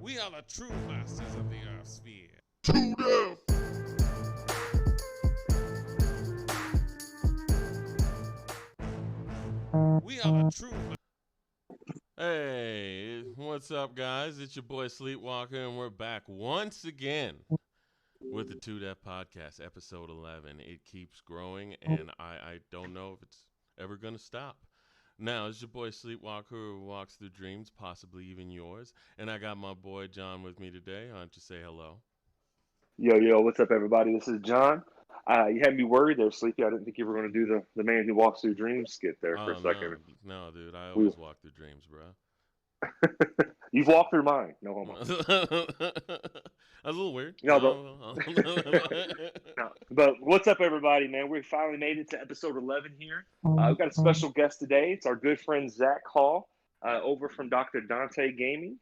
We are the true masters of the Earth sphere. To death. We are the true. Hey, what's up, guys? It's your boy Sleepwalker, and we're back once again with the To Death Podcast, episode 11. It keeps growing, and I don't know if it's ever going to stop. Now, it's your boy Sleepwalker who walks through dreams, possibly even yours. And I got my boy John with me today. Why don't you say hello? Yo, what's up, everybody? This is John. You had me worried there, Sleepy. I didn't think you were going to do the man who walks through dreams skit there for a second. No, dude. I always walk through dreams, bro. You've walked through mine. No homo. That's a little weird. No, but what's up, everybody, man? We finally made it to episode 11 here. We've got a special guest today. It's our good friend, Zach Hall, over from Docta Dante Gaming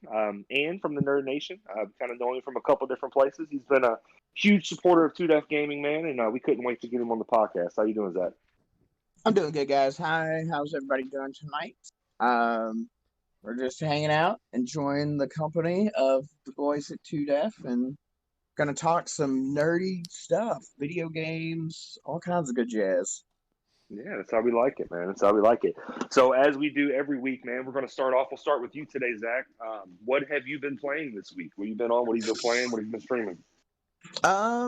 and from the Nerd Nation. Kind of knowing him from a couple different places. He's been a huge supporter of 2Def Gaming, man, and we couldn't wait to get him on the podcast. How you doing, Zach? I'm doing good, guys. Hi, how's everybody doing tonight? We're just hanging out, enjoying the company of the boys at 2Def, and gonna talk some nerdy stuff, video games, all kinds of good jazz. Yeah, that's how we like it, man. That's how we like it. So as we do every week, man, we're going to start off. We'll start with you today, Zach. What have you been playing this week? What have you been on? What have you been playing? What have you been streaming?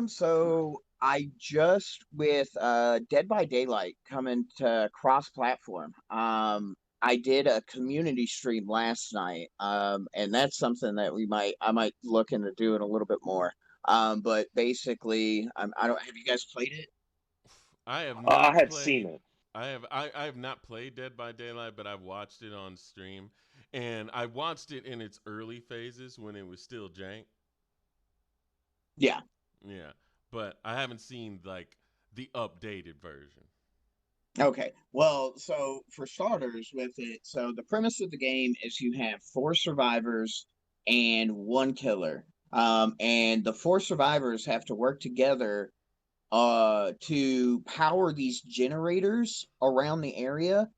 So I just with Dead by Daylight coming to cross-platform. I did a community stream last night, and that's something that I might look into doing a little bit more. But basically, I don't. Have you guys played it? I have not. I have seen it. I have not played Dead by Daylight, but I've watched it on stream, and I watched it in its early phases when it was still jank. Yeah. Yeah, but I haven't seen like the updated version. Okay, well, so for starters with it, so the premise of the game is you have 4 survivors and 1 killer. And the 4 survivors have to work together to power these generators around the area,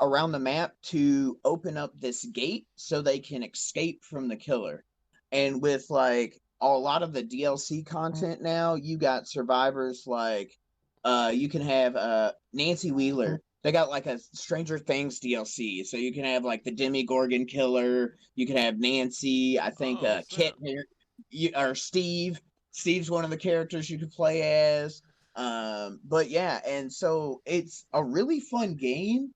around the map, to open up this gate so they can escape from the killer. And with like a lot of the DLC content now, you got survivors like you can have Nancy Wheeler. They got like a Stranger Things DLC, so you can have like the Demogorgon killer. You can have Nancy. I think Kit or Steve. Steve's one of the characters you could play as. But yeah, and so it's a really fun game.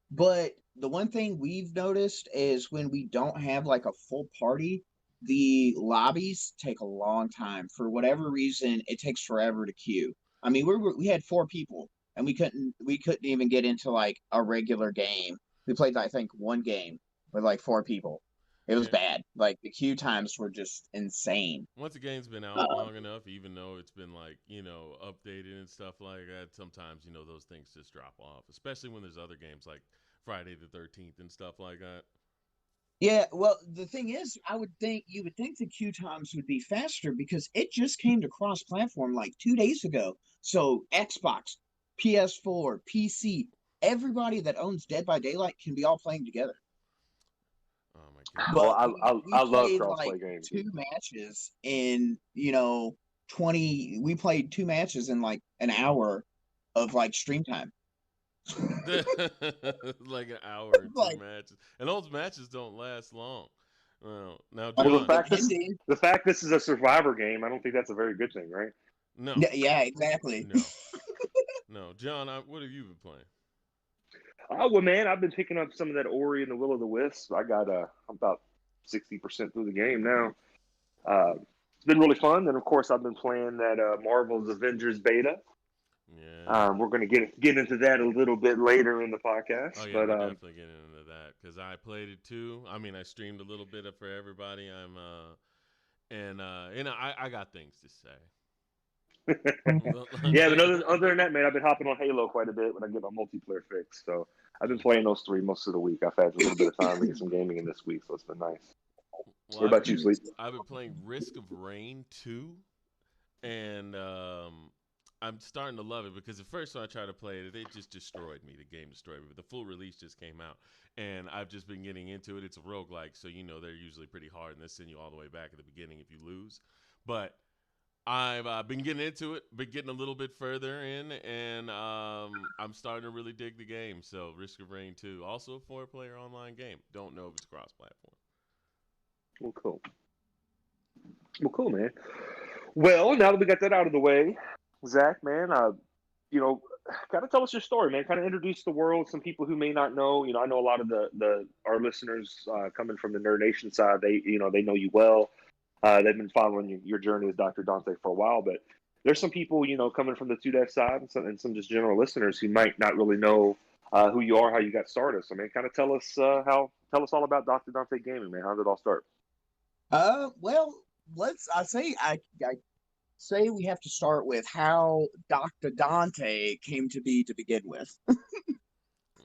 But the one thing we've noticed is when we don't have like a full party, the lobbies take a long time. For whatever reason, it takes forever to queue. I mean, we had 4 people, and we couldn't even get into like a regular game. We played, I think, 1 game with like 4 people. It was bad. Like the queue times were just insane. Once the game's been out long enough, even though it's been like, updated and stuff like that, sometimes, those things just drop off, especially when there's other games like Friday the 13th and stuff like that. Yeah, well, the thing is, you would think the queue times would be faster because it just came to cross-platform like 2 days ago. So Xbox, PS4, PC, everybody that owns Dead by Daylight can be all playing together. Oh my god! Well, I love crossplay like games. 2 matches in 20. We played 2 matches in like an hour of like stream time. Like an hour and 2 matches, and those matches don't last long. Well, now, John, the fact this is a survivor game, I don't think that's a very good thing, right? No. Yeah, exactly. No, John, what have you been playing? Oh well, man, I've been picking up some of that Ori and the Will of the Wisp. I got I'm about 60% through the game now. It's been really fun, and of course, I've been playing that Marvel's Avengers beta. Yeah, we're going to get into that a little bit later in the podcast. Oh yeah, but, we're definitely getting into that because I played it too. I mean, I streamed a little bit for everybody. I got things to say. Yeah, but other than that, man, I've been hopping on Halo quite a bit when I get my multiplayer fix. So I've been playing those 3 most of the week. I've had a little bit of time to get some gaming in this week, so it's been nice. Well, what about you, Sleep? I've been playing Risk of Rain 2, and I'm starting to love it because at first when I tried to play it, it just destroyed me. The game destroyed me. But the full release just came out, and I've just been getting into it. It's a roguelike, so they're usually pretty hard, and they send you all the way back at the beginning if you lose. But I've been getting into it, been getting a little bit further in, and I'm starting to really dig the game. So Risk of Rain 2, also a 4-player online game. Don't know if it's cross-platform. Well, cool. Well, cool, man. Well, now that we got that out of the way, Zach, man, kind of tell us your story, man. Kind of introduce the world. Some people who may not know. I know a lot of our listeners coming from the Nerd Nation side. They know you well. They've been following your journey as Dr. Dante for a while, but there's some people coming from the 2Dev side and some just general listeners who might not really know who you are, how you got started. So, man, kind of tell us all about Dr. Dante Gaming, man. How did it all start? Well, I say we have to start with how Doctor Dante came to be to begin with.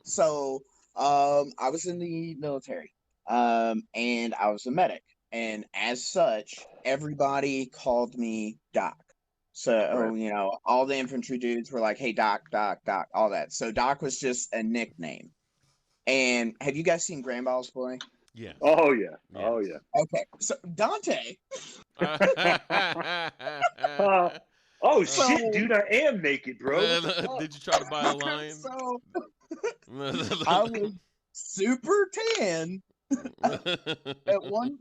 So, I was in the military, and I was a medic, and as such, everybody called me Doc. So, Right. all the infantry dudes were like, "Hey, Doc, Doc, Doc," all that. So, Doc was just a nickname. And have you guys seen Grand Balls Boy? Yes. Oh yeah. Yes. Oh yeah. Okay, so Dante. Oh So, shit, dude! I am naked, bro. What the fuck? Did you try to buy a lion? so I was super tan at one.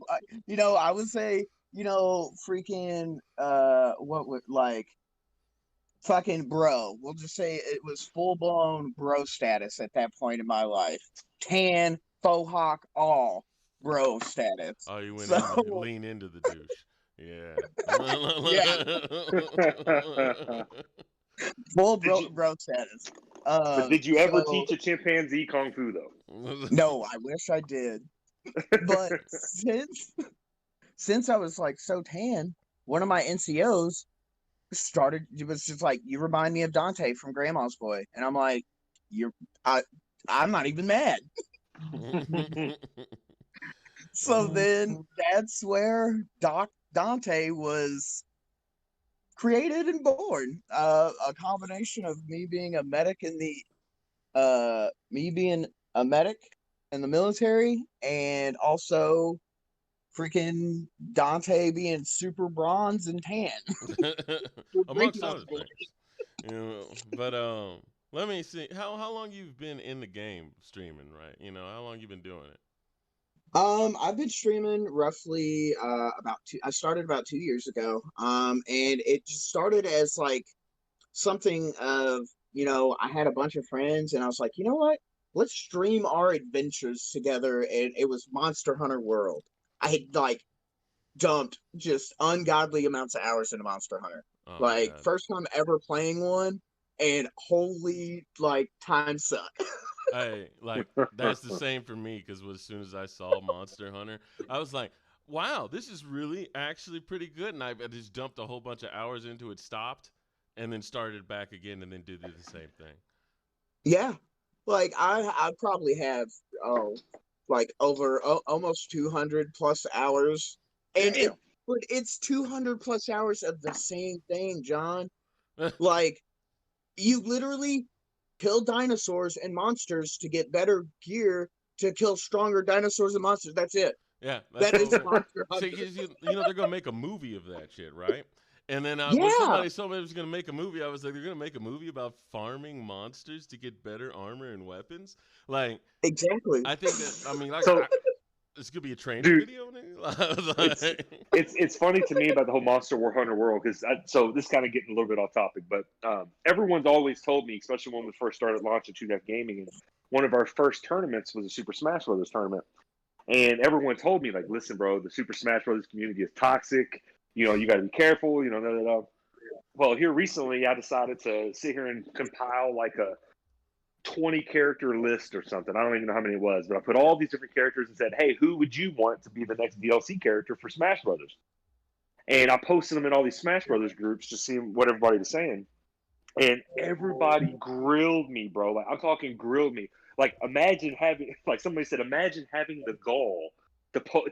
I would say, freaking, what would like fucking bro. We'll just say it was full blown bro status at that point in my life. Tan, faux hawk, all bro status. Oh, you went So in, lean into the douche. Yeah. yeah, full Did you? bro status. But did you ever So teach a chimpanzee kung fu though? no, I wish I did. But since I was like so tan, one of my NCOs it was just like, "You remind me of Dante from Grandma's Boy," and I'm like, "You're I I'm not even mad." So then that's where Dante was created and born. A combination of me being a medic in the military, and also freaking Dante being super bronze and tan. Amongst other things. But let me see how long you've been in the game streaming, right? How long you been doing it? I've been streaming roughly I started about 2 years ago. And it just started as like something of, I had a bunch of friends and I was like, you know what? Let's stream our adventures together. And it was Monster Hunter World. I had like dumped just ungodly amounts of hours into Monster Hunter. Oh my Like god. first time ever playing one, and holy like time suck. Hey, like that's the same for me because as soon as I saw Monster Hunter, I was like, "Wow, this is really actually pretty good." And I just dumped a whole bunch of hours into it, stopped, and then started back again, and then did the same thing. Yeah, like I probably have like over almost 200 plus hours, and Damn. it's 200 plus hours of the same thing, John. Like you literally kill dinosaurs and monsters to get better gear to kill stronger dinosaurs and monsters. That's it. Yeah, that's That is all. Monster See, Hunter. they're gonna make a movie of that shit, right? And then when Yeah, somebody told me they was gonna make a movie, I was like, they're gonna make a movie about farming monsters to get better armor and weapons. Like, exactly. I think that I mean, like, So, this could be a training dude, video. Nigga? I was it's like, it's funny to me about the whole Monster War Hunter world because so this kind of getting a little bit off topic, but everyone's always told me, especially when we first started launching 2Dev Gaming, and one of our first tournaments was a Super Smash Brothers tournament, and everyone told me like, listen, bro, the Super Smash Brothers community is toxic. You got to be careful. Da, da, da. Well, here recently, I decided to sit here and compile like a 20 character list or something. I don't even know how many it was, but I put all these different characters and said, hey, who would you want to be the next DLC character for Smash Brothers? And I posted them in all these Smash Brothers groups to see what everybody was saying. And everybody grilled me, bro. Like, I'm talking grilled me. Like, imagine having, like somebody said, imagine having the gall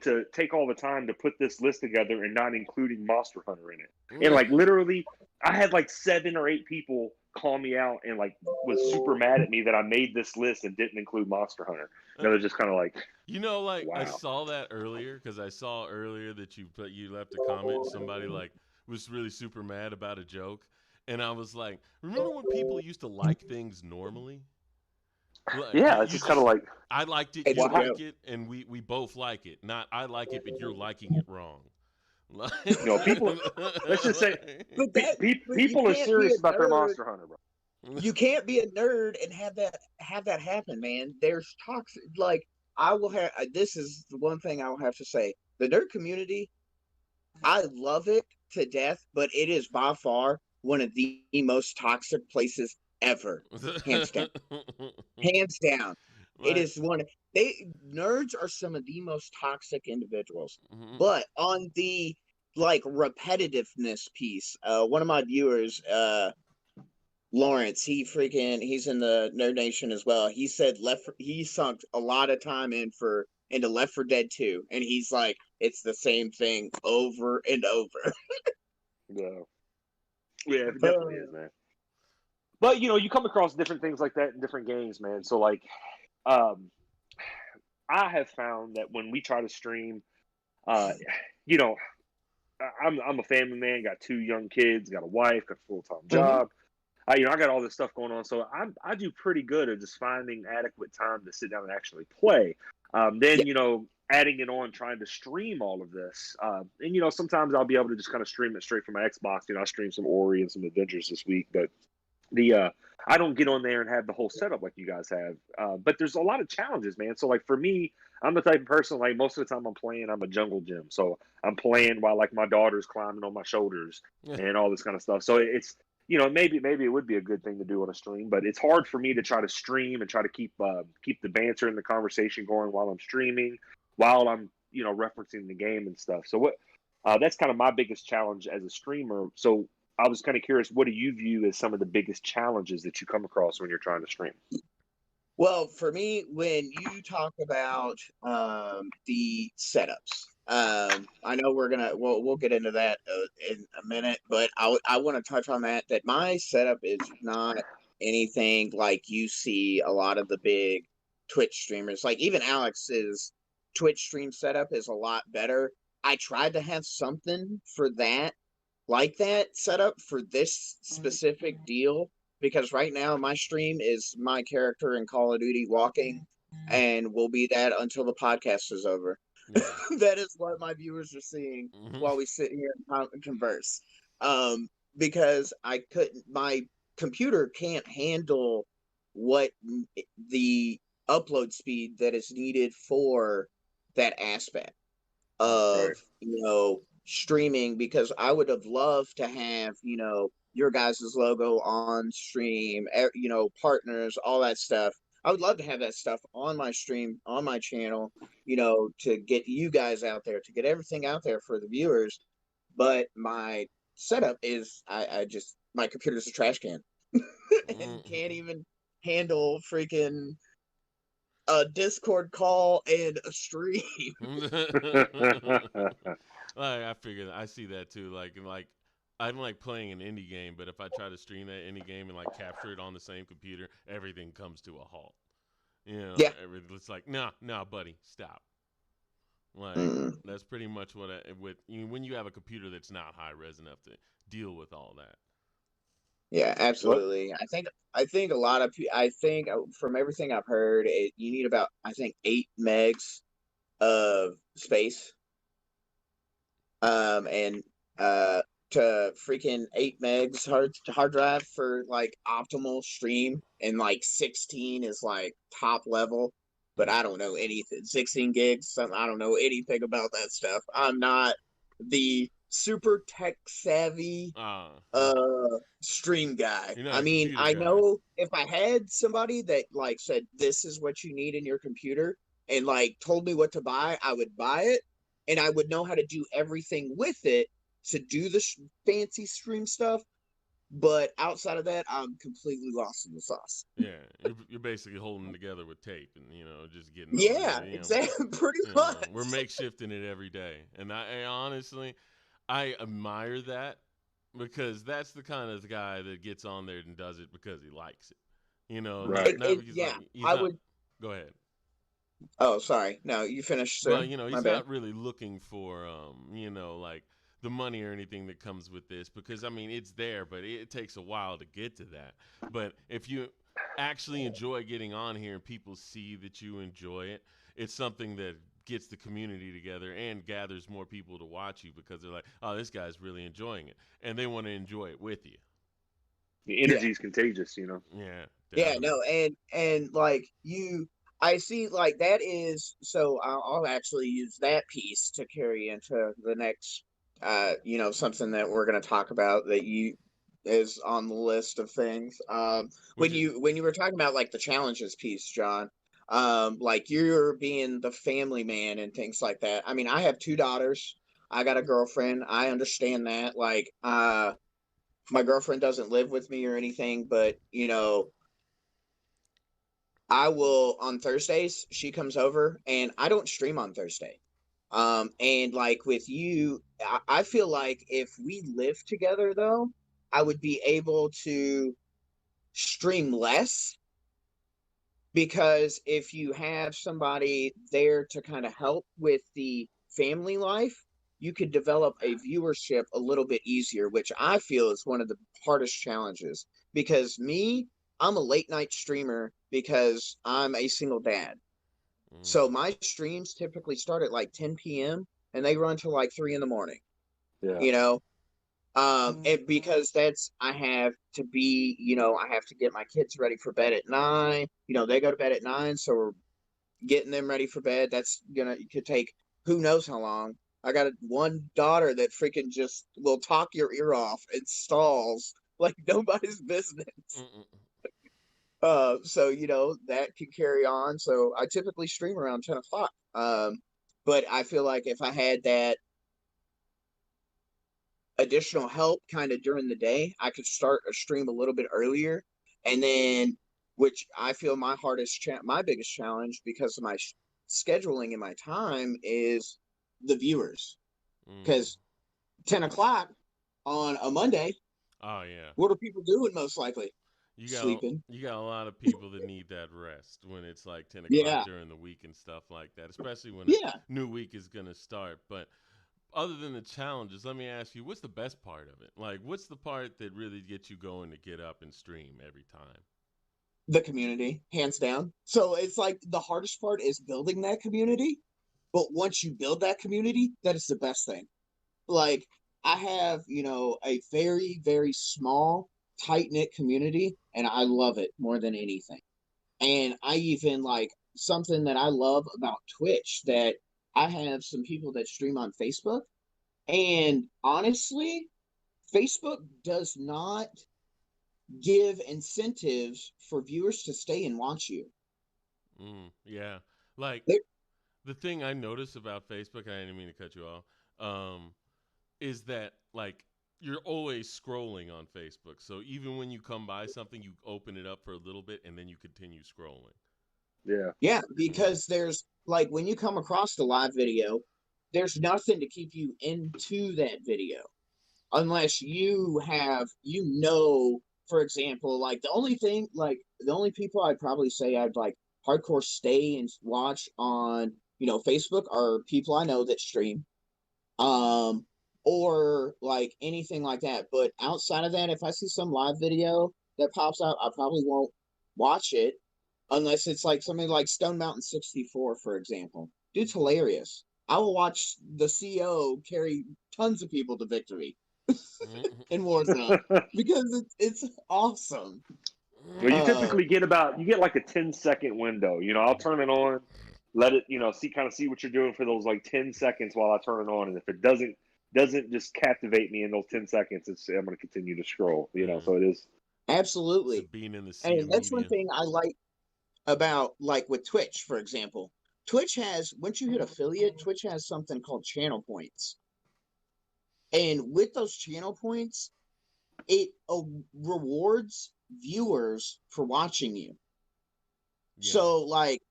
to take all the time to put this list together and not including Monster Hunter in it. And like literally I had like 7 or 8 people call me out and like was super mad at me that I made this list and didn't include Monster Hunter. Uh, And they're just kind of like, like I wow. saw that earlier because I saw earlier that you left a comment and somebody like was really super mad about a joke, and I was like, remember when people used to like things normally? Like Yeah, it's you just kind of just like, I liked it, It's you a well, joke. like it, and we both like it. Not I like it, but you're liking it wrong. Like, people. Let's just say, But that, but you people are can't be serious a about their nerd. Monster Hunter, bro. You can't be a nerd and have that happen, man. There's toxic. Like I will have. This is the one thing I will have to say. The nerd community, I love it to death, but it is by far one of the most toxic places ever, hands down. Hands down. It like, is one. They nerds are some of the most toxic individuals. mhm. But on the like repetitiveness piece, one of my viewers, Lawrence, he's in the Nerd Nation as well. He said he sunk a lot of time into Left 4 Dead 2, and he's like, it's the same thing over and over. Yeah, yeah, it definitely is, Uh, man. But you come across different things like that in different games, man. So like, um, I have found that when we try to stream, uh, you know, I'm a family man, got 2 young kids, got a wife, got a full time mhm. job. I got all this stuff going on, so I do pretty good at just finding adequate time to sit down and actually play. Yeah. Then adding it on, trying to stream all of this, and sometimes I'll be able to just kind of stream it straight from my Xbox. I streamed some Ori and some Adventures this week, but the I don't get on there and have the whole setup like you guys have. But there's a lot of challenges, man. So like for me, I'm the type of person like most of the time I'm playing, I'm a jungle gym. So I'm playing while like my daughter's climbing on my shoulders and all this kind of stuff. So it's maybe it would be a good thing to do on a stream, but it's hard for me to try to stream and try to keep the banter and the conversation going while I'm streaming, while I'm referencing the game and stuff. So that's kind of my biggest challenge as a streamer. So I was kind of curious, what do you view as some of the biggest challenges that you come across when you're trying to stream? Well, for me, when you talk about the setups, I know we'll get into that in a minute, but I want to touch on that. That my setup is not anything like you see a lot of the big Twitch streamers. Like even Alex's Twitch stream setup is a lot better. I tried to have something for that, like that setup for this specific deal, because right now my stream is my character in Call of Duty walking, and will be that until the podcast is over. Yeah. That is what my viewers are seeing Mhm. while we sit here and converse. Um, because my computer can't handle what the upload speed that is needed for that aspect of Right. streaming, because I would have loved to have your guys' logo on stream, partners, all that stuff. I would love to have that stuff on my stream, on my channel, to get you guys out there, to get everything out there for the viewers. But my setup is I just my computer's a trash can and can't even handle freaking a Discord call and a stream. Like I figured, I see that too. Like I'm like playing an indie game, but if I try to stream that indie game and like capture it on the same computer, everything comes to a halt. Yeah. It's like, nah, buddy, stop. Like Mm. that's pretty much what when you have a computer that's not high res enough to deal with all that. Yeah, What? absolutely. I think a lot of I think from everything I've heard, you need about I think 8 megs of space, and uh to freaking 8 megs hard drive for like optimal stream, and like 16 is like top level. But I don't know anything. 16 gigs, something, I don't know anything about that stuff. I'm not the super tech savvy Ah, stream guy. you're not I a mean, computer I guy. know if I had somebody that like said this is what you need in your computer and like told me what to buy, I would buy it, and I would know how to do everything with it to do the fancy stream stuff. But outside of that, I'm completely lost in the sauce. Yeah, you're basically holding together with tape and just getting on Yeah, there. exactly. Pretty much. We're makeshifting it every day, and I honestly I admire that because that's the kind of guy that gets on there and does it because he likes it. Right. Not because Yeah, like he's I not. would. Go ahead. Oh, sorry. No, you finished, Well, sir. My he's bad. not really looking for like the money or anything that comes with this because I mean it's there, but it takes a while to get to that. But if you actually enjoy getting on here and people see that you enjoy it, it's something that gets the community together and gathers more people to watch you because they're like, "Oh, this guy's really enjoying it." And they want to enjoy it with you. The Yeah. energy is contagious, you know. Yeah, Yeah, definitely. no, and like I see like that is so I'll actually use that piece to carry into the next something that we're going to talk about that you is on the list of things. Which is When you were talking about like the challenges piece, John, like you're being the family man and things like that. I mean, I have two daughters. I got a girlfriend. I understand that. Like my girlfriend doesn't live with me or anything, but I will on Thursdays, she comes over and I don't stream on Thursday. And like with you, I feel like if we lived together though, I would be able to stream less because if you have somebody there to kind of help with the family life, you could develop a viewership a little bit easier, which I feel is one of the hardest challenges. Because me, I'm a late night streamer because I'm a single dad. So mm, my streams typically start at like 10 p.m. and they run till like 3 in the morning, Yeah. you know, and because that's I have to be, I have to get my kids ready for bed at 9. They go to bed at 9, so we're getting them ready for bed. That's gonna it could take who knows how long. I got one daughter that freaking just will talk your ear off and stalls like nobody's business. mm, So that can carry on. So I typically stream around 10 o'clock. But I feel like if I had that additional help kind of during the day, I could start a stream a little bit earlier, and then which I feel my biggest challenge because of my scheduling and my time is the viewers. mm. Because 10 o'clock on a Monday, Oh yeah. what are people doing most likely? Sleeping. You got a lot of people that need that rest when it's like 10 o'clock Yeah, during the week and stuff like that, especially when a yeah. new week is gonna start. But other than the challenges, let me ask you, what's the best part of it? Like, what's the part that really gets you going to get up and stream every time? The community, hands down. So it's like the hardest part is building that community. But once you build that community, that is the best thing. Like I have, a very, very small, tight knit community, and I love it more than anything. And I even like something that I love about Twitch that I have some people that stream on Facebook. And honestly, Facebook does not give incentives for viewers to stay and watch you. Yeah, like They the thing I notice about Facebook, I didn't mean to cut you off, um, is that like you're always scrolling on Facebook. So even when you come by something, you open it up for a little bit and then you continue scrolling. Yeah. Yeah, Yeah. because there's like when you come across the live video, there's nothing to keep you into that video unless you have, for example, like the only people I'd probably say I'd like hardcore stay and watch on, Facebook are people I know that stream, um, or like anything like that. But outside of that, if I see some live video that pops up, I probably won't watch it unless it's like something like Stone Mountain 64, for example. Dude's hilarious. I will watch the CO carry tons of people to victory in Warzone because it's awesome. Well, Uh, you get like a 10-second window. I'll turn it on, let it, see what you're doing for those like 10 seconds while I turn it on, and if it doesn't just captivate me in those 10 seconds, I'm going to continue to scroll. Yeah. So it is. It's Absolutely. being in the sea And of that's one media. thing I like about like with Twitch, for example. Twitch has once you hit affiliate, Twitch has something called channel points. And with those channel points, it rewards viewers for watching you. Yeah. So like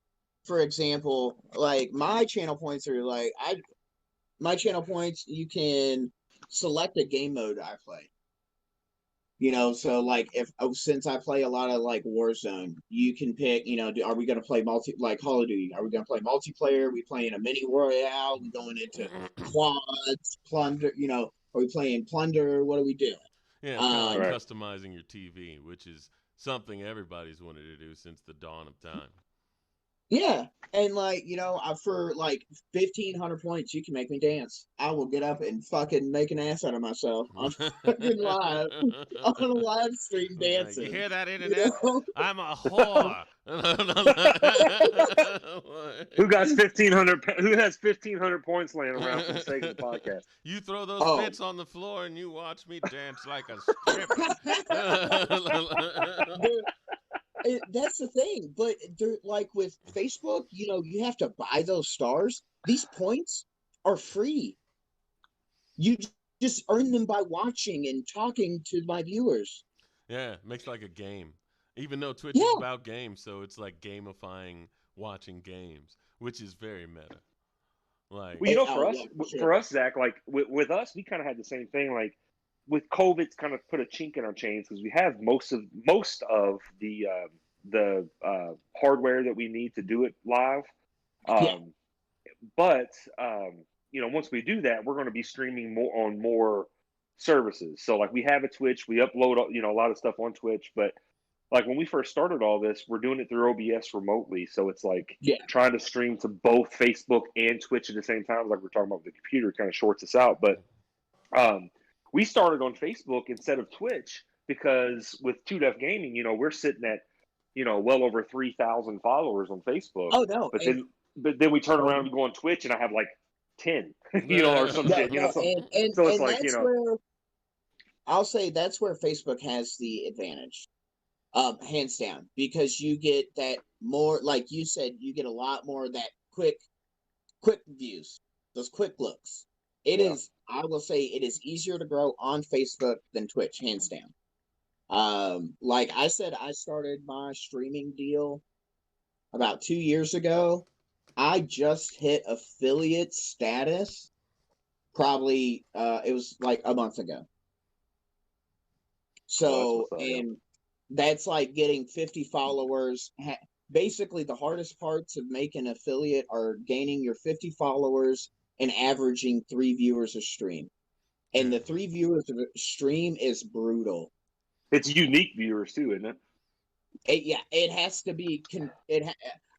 for example, like my channel points are like I my channel points you can select a game mode I play. So like if since I play a lot of like Warzone, you can pick. Are we going to play like Call of Duty? Are we going to play multiplayer? Are we playing a mini royale? Are we going into quads, plunder? Are we playing plunder? What are we doing? Yeah, it's kind of like Um, Right. customizing your TV, which is something everybody's wanted to do since the dawn of time. Yeah, and like for like 1,500 points, you can make me dance. I will get up and fucking make an ass out of myself on fucking live on a live stream Like, you dancing. hear that, You internet? know, I'm a whore. Who got 1,500? Who has 1,500 points laying around for the sake of the podcast? You throw those oh, bits on the floor and you watch me dance like a stripper. there, that's the thing. But they're like with Facebook, you have to buy those stars. These points are free. You just earn them by watching and talking to my viewers. Yeah, makes like a game. Even though Twitch is Yeah, about games, so it's like gamifying watching games, which is very meta. Like, Well, oh yeah, for for sure. us, Zach, like with us, we kind of had the same thing. Like with COVID's kind of put a chink in our chains because we have most of the hardware that we need to do it live. Yeah, Um, but once we do that, we're going to be streaming more on more services. So like we have a Twitch, we upload a lot of stuff on Twitch, but like when we first started all this, we're doing it through OBS remotely. So it's like yeah, trying to stream to both Facebook and Twitch at the same time, like we're talking about with the computer, kind of shorts us out. But um, we started on Facebook instead of Twitch because with Two Def Gaming, we're sitting at well over 3,000 followers on Facebook. oh no, But then we turn around and and go on Twitch and I have like 10, or some no, shit. no, So it's and like that's where I'll say that's where Facebook has the advantage, hands down, because you get that more, like you said, you get a lot more of that quick views, those quick looks. yeah. I will say, it is easier to grow on Facebook than Twitch, hands down. Like I said, I started my streaming deal about 2 years ago. I just hit affiliate status probably it was like a month ago. Well, that's So, what's up. Yeah. and that's like getting 50 followers. Basically, the hardest parts of making affiliate are gaining your 50 followers and averaging 3 viewers a stream. yeah, And the 3 viewers a stream is brutal. It's unique viewers too, isn't it? Yeah, it has to be.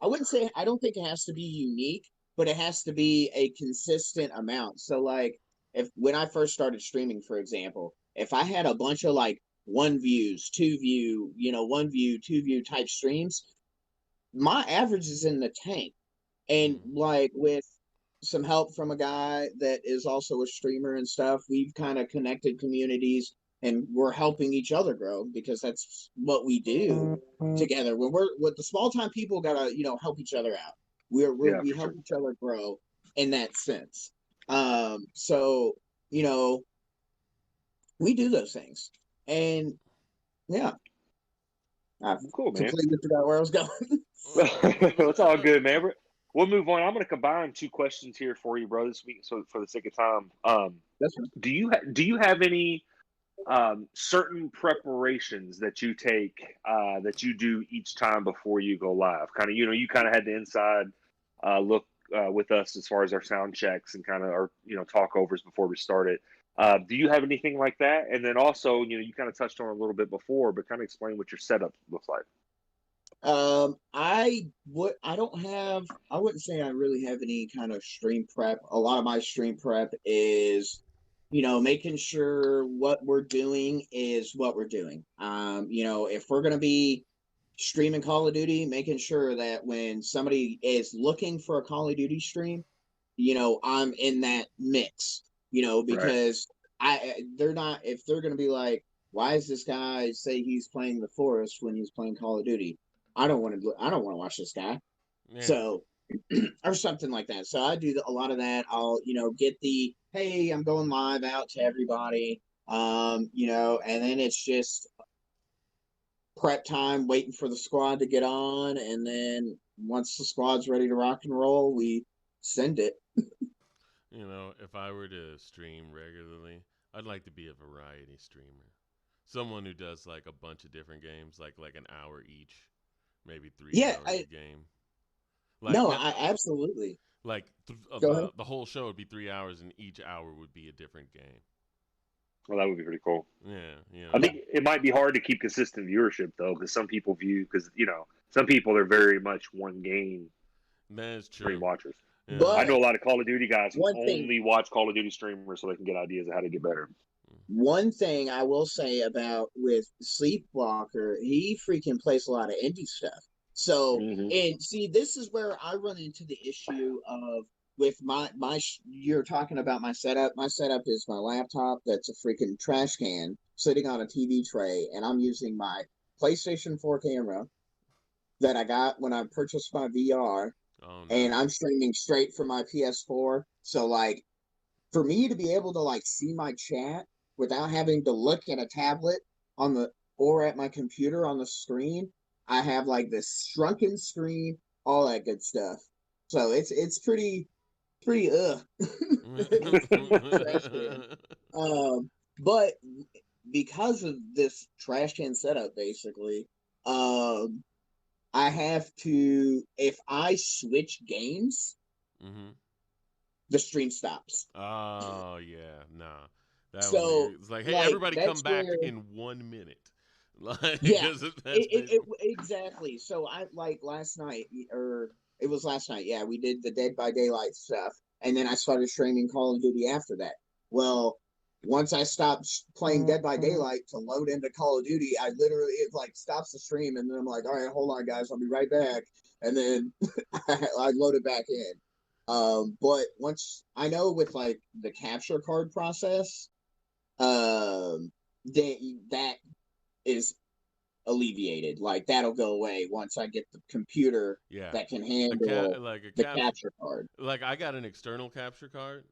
I wouldn't say. I don't think it has to be unique, but it has to be a consistent amount. So, like, if when I first started streaming, for example, if I had a bunch of like 1 views, 2 view, 1 view, 2 view type streams, my average is in the tank. And mm, like with some help from a guy that is also a streamer and stuff, we've kind of connected communities and we're helping each other grow because that's what we do together. When we're with the small time people, gotta help each other out. Yeah, We for help sure. each other grow in that sense. So you know we do those things, and yeah, I Well, cool, man. completely forgot where I was going. It's all good, man. We'll move on. I'm going to combine two questions here for you, bro, this week. So for the sake of time, That's do you have any certain preparations that you take that you do each time before you go live? Kind of, you kind of had the inside look with us as far as our sound checks and kind of our talkovers before we started. Do you have anything like that? And then also, you kind of touched on it a little bit before, but kind of explain what your setup looks like. I don't have. I wouldn't say I really have any kind of stream prep. A lot of my stream prep is, making sure what we're doing is what we're doing. If we're gonna be streaming Call of Duty, making sure that when somebody is looking for a Call of Duty stream, I'm in that mix. Right. Because they're not, if they're gonna be like, why is this guy say he's playing the Forest when he's playing Call of Duty? I don't want to watch this guy. yeah. So, or something like that. So I do a lot of that. I'll, get the, hey, I'm going live out to everybody. And then it's just prep time, waiting for the squad to get on. And then once the squad's ready to rock and roll, we send it. If I were to stream regularly, I'd like to be a variety streamer. Someone who does like a bunch of different games, like an hour each, maybe three Yeah, hours a game. Like no, no, I absolutely. like Go ahead. the whole show would be 3 hours, and each hour would be a different game. Well, that would be pretty cool. Yeah, you I know. think it might be hard to keep consistent viewership though, because some people view because some people are very much one game That is stream true. watchers. Yeah. I know But a lot of Call of Duty guys who one thing, only watch Call of Duty streamers so they can get ideas of how to get better. one thing I will say about with Sleepwalker, he freaking plays a lot of indie stuff. So, Hmm. and see, this is where I run into the issue of with you're talking about my setup. My setup is my laptop that's a freaking trash can sitting on a TV tray, and I'm using my PlayStation 4 camera that I got when I purchased my VR, Oh and no. I'm streaming straight from my PS4. So like for me to be able to like see my chat without having to look at a tablet on the or at my computer on the screen, I have like this shrunken screen, all that good stuff. So it's pretty it's pretty trash can. But because of this trash can setup, basically, um, I have to if I switch games, Mhm. the stream stops. Oh yeah, nah. That would be. So It's like, hey, like everybody, come that's back where in 1 minute. Like, yeah, because that's basically. exactly. So I like last night or it was last night. Yeah, we did the Dead by Daylight stuff, and then I started streaming Call of Duty after that. Well, once I stopped playing Dead by Daylight to load into Call of Duty, I literally it like stops the stream, and then I'm like, all right, hold on, guys, I'll be right back, and then I load it back in. But once I know with like the capture card process, that is alleviated. Like that'll go away once I get the computer Yeah, that can handle like a the capture. capture card. Like I got an external capture card.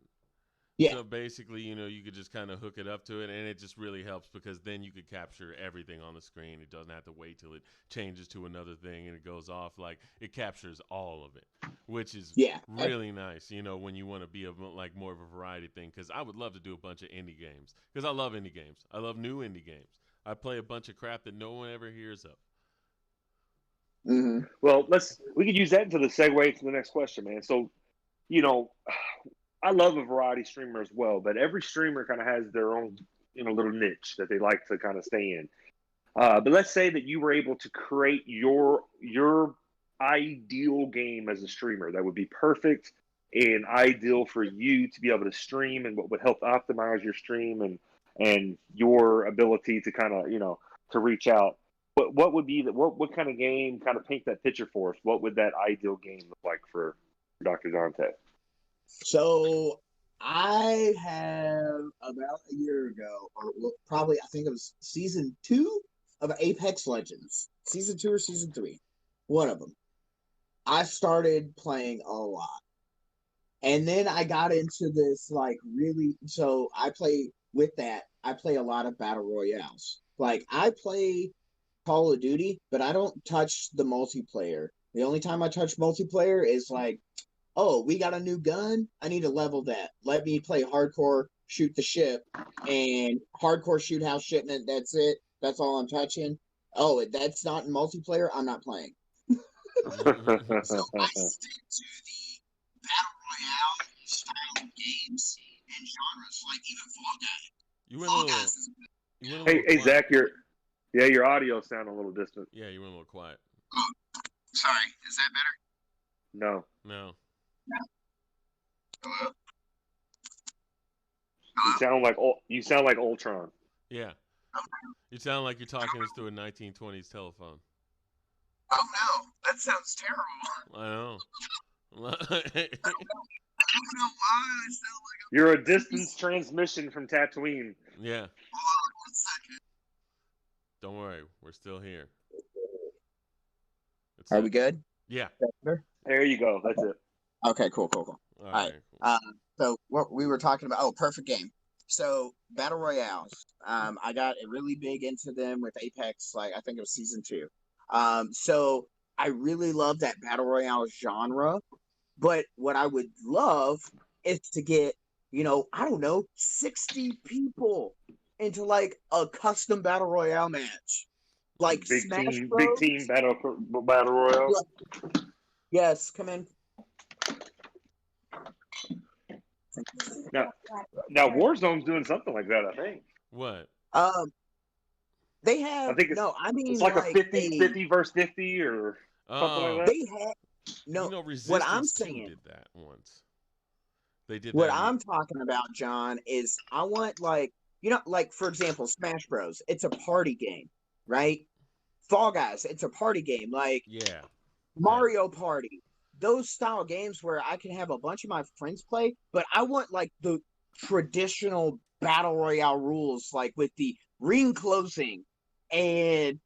Yeah. So basically, you could just kind of hook it up to it, and it just really helps because then you could capture everything on the screen. It doesn't have to wait till it changes to another thing and it goes off. Like it captures all of it, which is Yeah. really nice. When you want to be like more of a variety thing. Because I would love to do a bunch of indie games because I love indie games. I love new indie games. I play a bunch of crap that no one ever hears of. Mm-hmm. Well, we could use that into the segue to the next question, man. So, you know, I love a variety streamer as well, but every streamer kind of has their own little niche that they like to kind of stay in. But let's say that you were able to create your ideal game as a streamer that would be perfect and ideal for you to be able to stream and what would help optimize your stream and your ability to kind of to reach out. What would be what kind of game kind of paint that picture for us? What would that ideal game look like for Dr. Dante? So I have about a year ago, or probably I think it was season 2 of Apex Legends, season 2 or season 3, one of them. I started playing a lot, and then I got into this like really. So I play with that. I play a lot of battle royales. Like I play Call of Duty, but I don't touch the multiplayer. The only time I touch multiplayer is like, oh, we got a new gun. I need to level that. Let me play hardcore, shoot the ship, and hardcore shoot house shipment. That's it. That's all I'm touching. Oh, that's not in multiplayer. I'm not playing. So I stick to the battle royale style of games and genres, like even Fall Guys. you went a Fall Guys little. is You went a Hey, little hey, quiet. Zach, your audio sound a little distant. Yeah, you went a little quiet. oh, sorry. Is that better? No, No. Hello? you Hello? sound like Ultron. Yeah. You sound like you're talking us through a 1920s telephone. Oh no, that sounds terrible. I know. I don't know why I sound like You're a I'm distance transmission from Tatooine. Yeah. Hold on 1 second. Don't worry. We're still here. It's Are we good? Yeah. There you go. That's it. Okay, cool. All All right. right. Cool. So what we were talking about? Oh, perfect game. So battle royales. I got really big into them with Apex. Like I think it was season 2. So I really love that battle royale genre. But what I would love is to get, I don't know, 60 people into like a custom battle royale match, like Smash big Bros. team battle royale. Yes, come in. Now, Warzone's doing something like that. I think. What? Um, they I have think no. I it's mean, like a like 50 versus 50 or something like Oh, that. they have you no. know, What I'm Resistance 2 saying, did that once. They did what that in. I'm talking about, John, is I want like like for example, Smash Bros. It's a party game, right? Fall Guys, it's a party game. Like Yeah. That. Mario Party, those style games where I can have a bunch of my friends play, but I want like the traditional battle royale rules, like with the ring closing and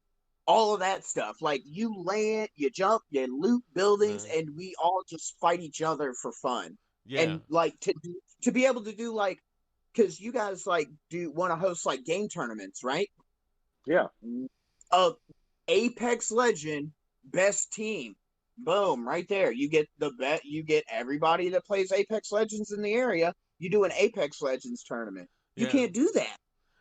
all of that stuff. Like you land, you jump, you loot buildings, Uh, and we all just fight each other for fun. yeah. And like to be able to do like, because you guys like do want to host like game tournaments, right? Yeah. uh Apex Legend best team. Boom, right there. You get the bet. You get everybody that plays Apex Legends in the area. You do an Apex Legends tournament. You Yeah. can't do that.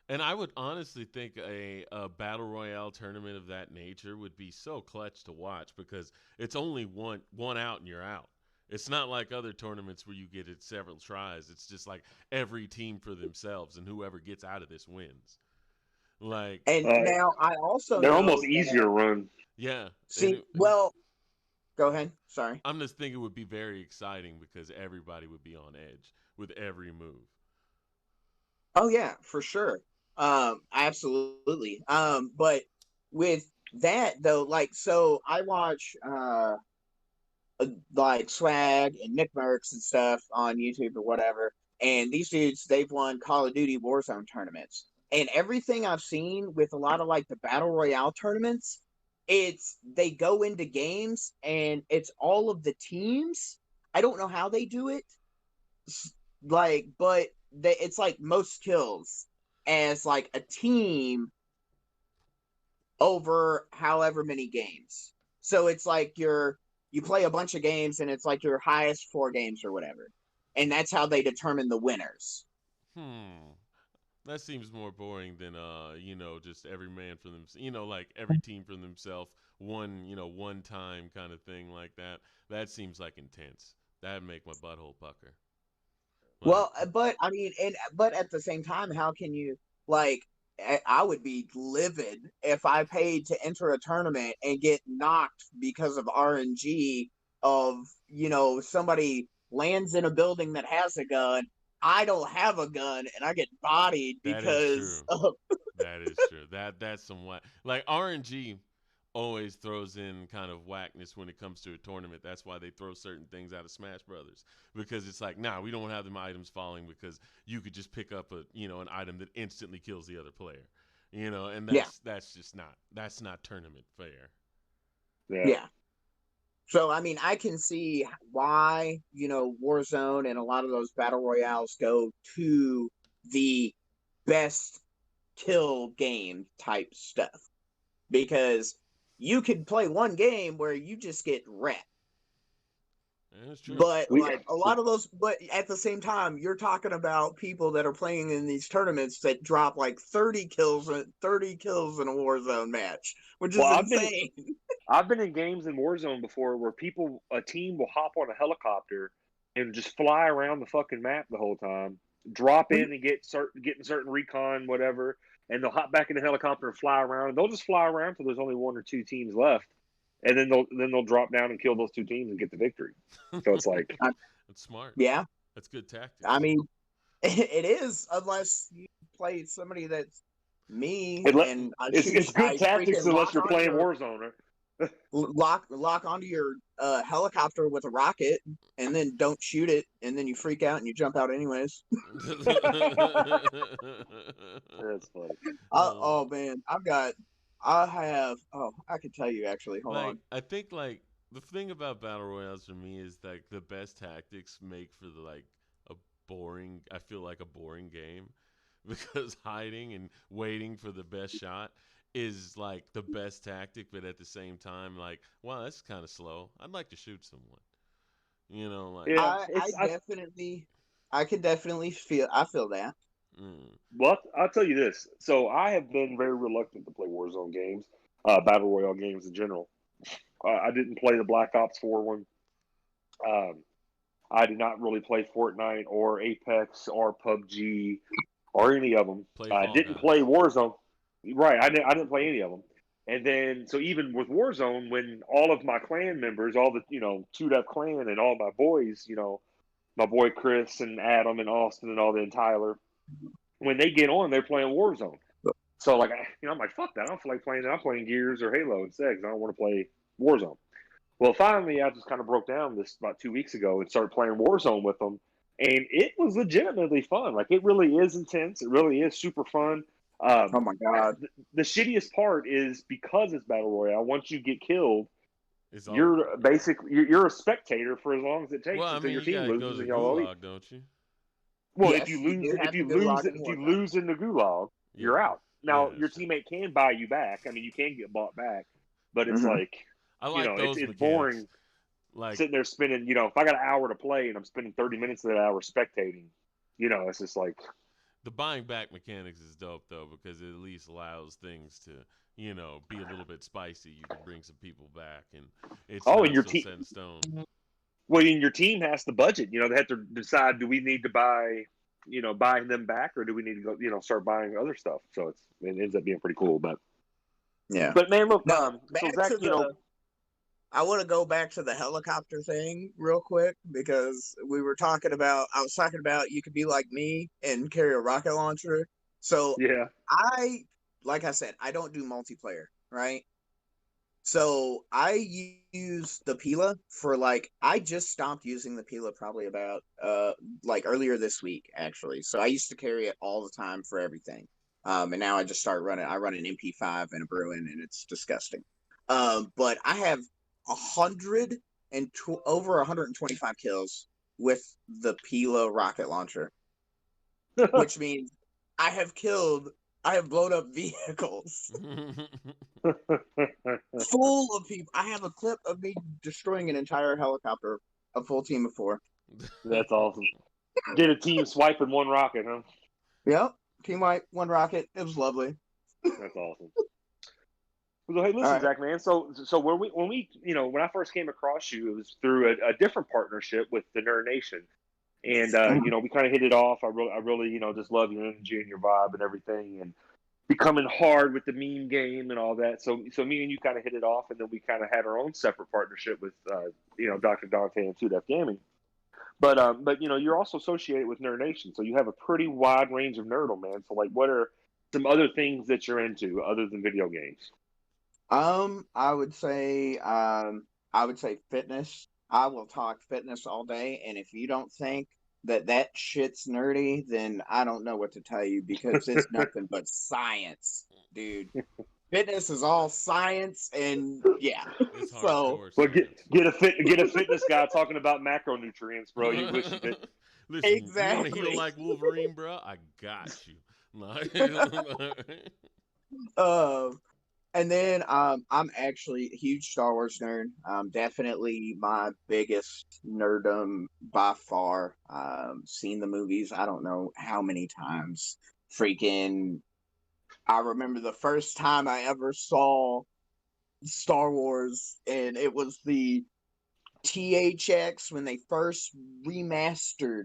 And I would honestly think a battle royale tournament of that nature would be so clutch to watch because it's only one out and you're out. It's not like other tournaments where you get it several tries. It's just like every team for themselves, and whoever gets out of this wins. Like, And Uh, now I also they're almost know easier that. to run. yeah. See, well, go ahead. Sorry. I'm just thinking it would be very exciting because everybody would be on edge with every move. Oh yeah, for sure. Absolutely. But with that though, like, so I watch like Swag and Nick Merckx and stuff on YouTube or whatever. And these dudes, they've won Call of Duty Warzone tournaments. And everything I've seen with a lot of like the battle royale tournaments, it's they go into games and it's all of the teams. I don't know how they do it, like, but it's like most kills as like a team over however many games. So it's like you play a bunch of games and it's like your highest four games or whatever. And that's how they determine the winners. Hmm. That seems more boring than just every man for them. Like every team for themselves, one time kind of thing like that. That seems like intense. That'd make my butthole pucker. Like, Well, but I mean, but at the same time, how can you like? I would be livid if I paid to enter a tournament and get knocked because of RNG of somebody lands in a building that has a gun. I don't have a gun and I get bodied that is because true. of That is true. That's some whack. Like RNG always throws in kind of whackness when it comes to a tournament. That's why they throw certain things out of Smash Brothers because it's like, nah, we don't have them items falling because you could just pick up an item that instantly kills the other player. And yeah, that's just not tournament fair. Yeah. yeah. So I mean, I can see why Warzone and a lot of those battle royales go to the best kill game type stuff because you could play one game where you just get wrecked. That's true. But We like a lot of those, but at the same time, you're talking about people that are playing in these tournaments that drop like 30 kills, 30 kills in a Warzone match, which well, is insane. I've been in games in Warzone before where a team will hop on a helicopter and just fly around the fucking map the whole time, drop in and getting certain recon, whatever, and they'll hop back in the helicopter and fly around. And they'll just fly around until there's only one or two teams left, and then they'll drop down and kill those two teams and get the victory. So it's like, That's smart. Yeah, That's good I tactics. mean, it is unless you play somebody that's me it le- and I it's good I tactics freaking unless you're playing Warzone. lock onto your helicopter with a rocket and then don't shoot it and then you freak out and you jump out anyways. That's funny. um, Oh man, I could tell you actually. Hold like on. I think like the thing about battle royales for me is like the best tactics make for the like a boring. I feel like a boring game because hiding and waiting for the best shot is like the best tactic, but at the same time, like, wow, that's kind of slow. I'd like to shoot someone. Like, Yeah, I it's definitely I can definitely feel that. Mm. Well, I'll tell you this. So I have been very reluctant to play Warzone games, battle royale games in general. I didn't play the Black Ops 4 one. Um, I did not really play Fortnite or Apex or PUBG or any of them. Play I Fall didn't play Guys. Warzone. Right, I didn't play any of them. And then, so even with Warzone, when all of my clan members, all the Two Up clan and all my boys, my boy Chris and Adam and Austin and all that and Tyler, when they get on, they're playing Warzone. So like, I'm like, fuck that. I don't feel like playing that. I'm playing Gears or Halo instead. 'Cause I don't want to play Warzone. Well, finally, I just kind of broke down this about 2 weeks ago and started playing Warzone with them, and it was legitimately fun. Like it really is intense. It really is super fun. Oh my god. The shittiest part is because it's battle royale. Once you get killed, It's over. you're basically you're a spectator for as long as it Well, takes I until mean, your you team gotta go loses to and y'all leave. Gulag, don't you? Well, if Yes, you you lose, do have to go log in if you Warzone. lose in the gulag, Yeah. you're out. Yeah, Now your that's true. teammate can buy you back. I mean, you can get bought back, but it's Mm-hmm. like I like those it's mechanics. boring Like, sitting there spending. If I got an hour to play and I'm spending 30 minutes of that hour spectating, it's just like, the buying back mechanics is dope though because it at least allows things to be a little bit spicy. You can bring some people back, and it's oh, and not your so team. set in stone. Well, and your team has the budget. They have to decide: do we need to buy them back, or do we need to go, start buying other stuff? So it ends up being pretty cool. But Yeah. man, look, No, so back Zach, to the. I want to go back to the helicopter thing real quick because I was talking about you could be like me and carry a rocket launcher. So yeah, like I said, I don't do multiplayer, right? So I use the Pila for I just stopped using the Pila probably about like earlier this week actually. So I used to carry it all the time for everything. And now I run an MP5 and a Bruin and it's disgusting. But I have 100 and over 125 kills with the Pila rocket launcher, which means I have killed I have blown up vehicles full of people. I have a clip of me destroying an entire helicopter, a full team of 4. that's awesome. Get a team swiping one rocket, huh? Yep, team white, 1 rocket. It was lovely. That's awesome. So hey, All listen, right. Zach, man. So when I first came across you, it was through a different partnership with the Nerd Nation, and we kind of hit it off. I really just love your energy and your vibe and everything, and becoming hard with the meme game and all that. So me and you kind of hit it off, and then we kind of had our own separate partnership with Doctor Dante and 2 Gaming. But you're also associated with Nerd Nation, so you have a pretty wide range of nerdle, man. So like, what are some other things that you're into other than video games? I would say fitness. I will talk fitness all day, and if you don't think that shit's nerdy, then I don't know what to tell you because it's nothing but science, dude. Fitness is all science, and yeah. It's So hardcore Well, science. get a fitness guy talking about macronutrients, bro. You wish you didn't. Listen, you want to heal exactly. like Wolverine, bro? I got you. Um, And then I'm actually a huge Star Wars nerd. Definitely my biggest nerdum by far. Seen the movies I don't know how many times. Freaking I remember the first time I ever saw Star Wars and it was the THX when they first remastered.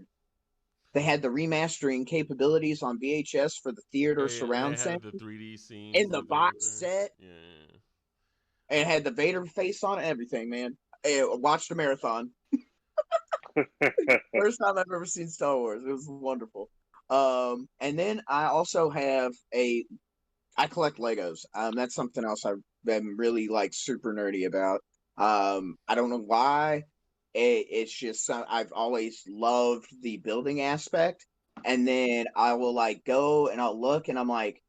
They had the remastering capabilities on VHS for the theater Yeah, and they surround had sound the 3D scenes in the that they went box through. set. Yeah. And had the Vader face on it, everything, man. I watched a marathon. First time I've ever seen Star Wars. It was wonderful. And then I also have I collect Legos. That's something else I've been really super nerdy about. I don't know why. It's just I've always loved the building aspect. And then I will go and I'll look and I'm like,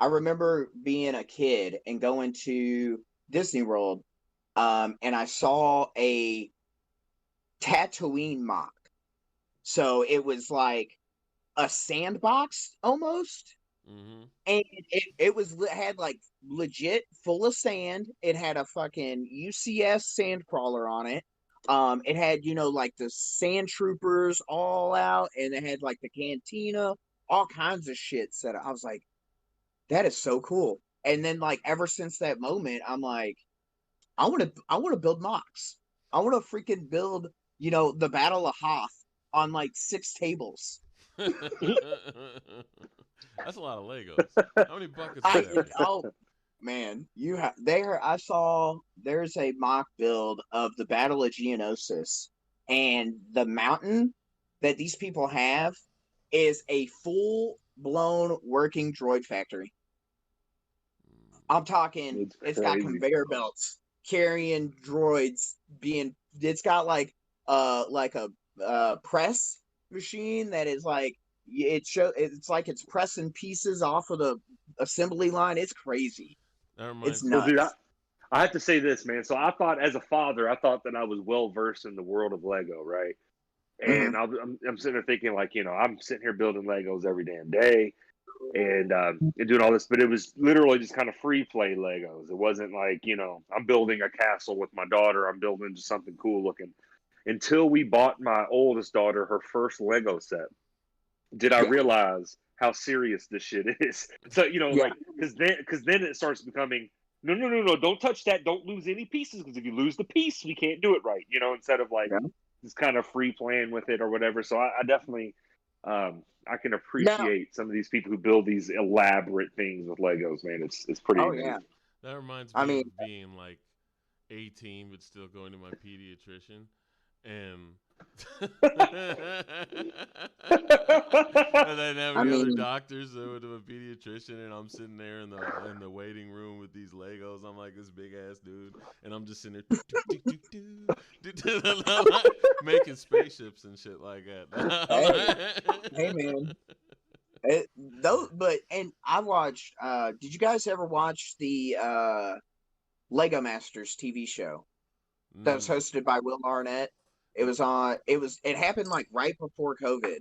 I remember being a kid and going to Disney World, and I saw a Tatooine mock. So it was like a sandbox almost, Mm-hmm. and it had legit full of sand. It had a fucking UCS sand crawler on it. It had the sand troopers all out, and it had the cantina. all kinds of shit set up. I was like, that is so cool. And then like ever since that moment, I'm like, I want to build mocks. I want to freaking build, the Battle of Hoth on like 6 tables. That's a lot of Legos. How many buckets would that be? Oh man, you have there. I saw there's a mock build of the Battle of Geonosis, and the mountain that these people have is a full blown working droid factory. I'm talking, it's got crazy. conveyor belts carrying droids being. It's got like a press machine that is like it's like it's pressing pieces off of the assembly line. It's crazy. That It's reminds me. Well, dude, nuts. I have to say this, man. So I thought, as a father, I thought that I was well versed in the world of Lego, right? Mhm. And I'm sitting there thinking, like, I'm sitting here building Legos every damn day and doing all this, but it was literally just kind of free play Legos. It wasn't like, I'm building a castle with my daughter. I'm building just something cool looking. Until we bought my oldest daughter her first Lego set, did I Yeah, realize how serious this shit is. So, yeah, like, because then it starts becoming, no, no, no, no, don't touch that. Don't lose any pieces, because if you lose the piece, we can't do it right, instead of like yeah. just kind of free playing with it or whatever. So I definitely, I can Now, appreciate some of these people who build these elaborate things with Legos, man. It's pretty oh yeah. amazing. That reminds I me mean, of being like 18 but still going to my pediatrician, and and then I having the other mean, doctors there with a pediatrician, and I'm sitting there in the waiting room with these Legos. I'm like this big ass dude, and I'm just sitting there making spaceships and shit like hey, hey, that. man. And I watched. Did you guys ever watch the Lego Masters TV show that was Mm, hosted by Will Arnett? It was on. It happened like right before COVID.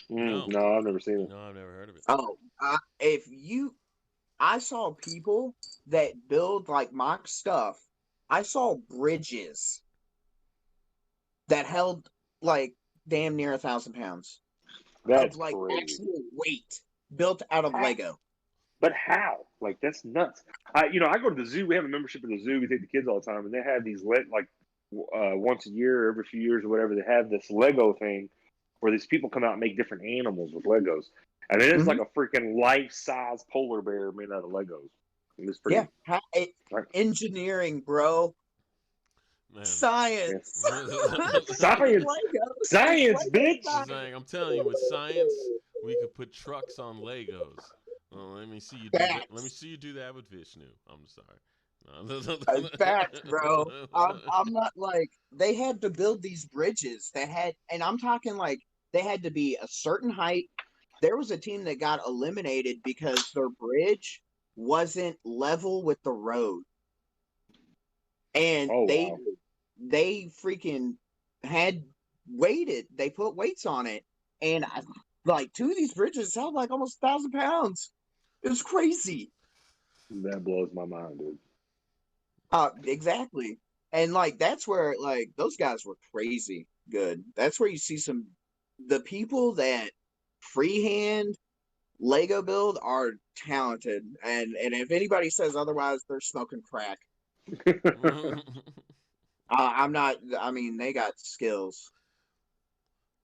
no, No, I've never seen it. no, I've never heard of it. Oh, if you, I saw people that build like mock stuff. I saw bridges that held like damn near 1,000 pounds of That's like crazy. actual weight built out of Lego. But how? Like, that's nuts. I go to the zoo. We have a membership at the zoo. We take the kids all the time, and they have these like once a year, every few years, or whatever. They have this Lego thing where these people come out and make different animals with Legos. I mean, it's Mhm. like a freaking life-size polar bear made out of Legos. And it's Yeah, pretty. Like, engineering, bro. Man. Science. It's science, Legos. It's science, Lego bitch. It's like I'm telling you, with science, we could put trucks on Legos. Well, let me see you do that. Let me facts. see you do that with Vishnu. I'm sorry. Facts, bro. I'm not like they had to build these bridges that had, and I'm talking like they had to be a certain height. There was a team that got eliminated because their bridge wasn't level with the road, and Oh they wow. they freaking had weighted. They put weights on it, and like two of these bridges held like almost 1,000 pounds. It was crazy. That blows my mind, dude. Exactly. And like that's where like those guys were crazy good. That's where you see the people that freehand Lego build are talented. And if anybody says otherwise, they're smoking crack. I'm not. I mean, they got skills.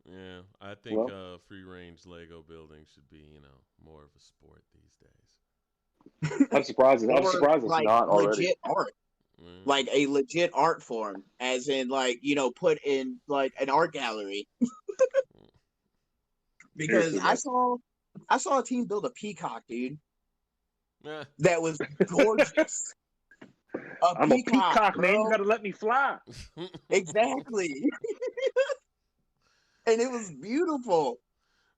Yeah, I think Well, free range Lego building should be, more of a sport these days. I'm surprised. I'm Or surprised it's like not already. legit art. Mm. Like a legit art form, as in like, put in like an art gallery. Because Seriously, man. I saw a team build a peacock, dude, Yeah. that was gorgeous. A I'm a peacock, peacock, man. You got bro. to let me fly. Exactly. And it was beautiful.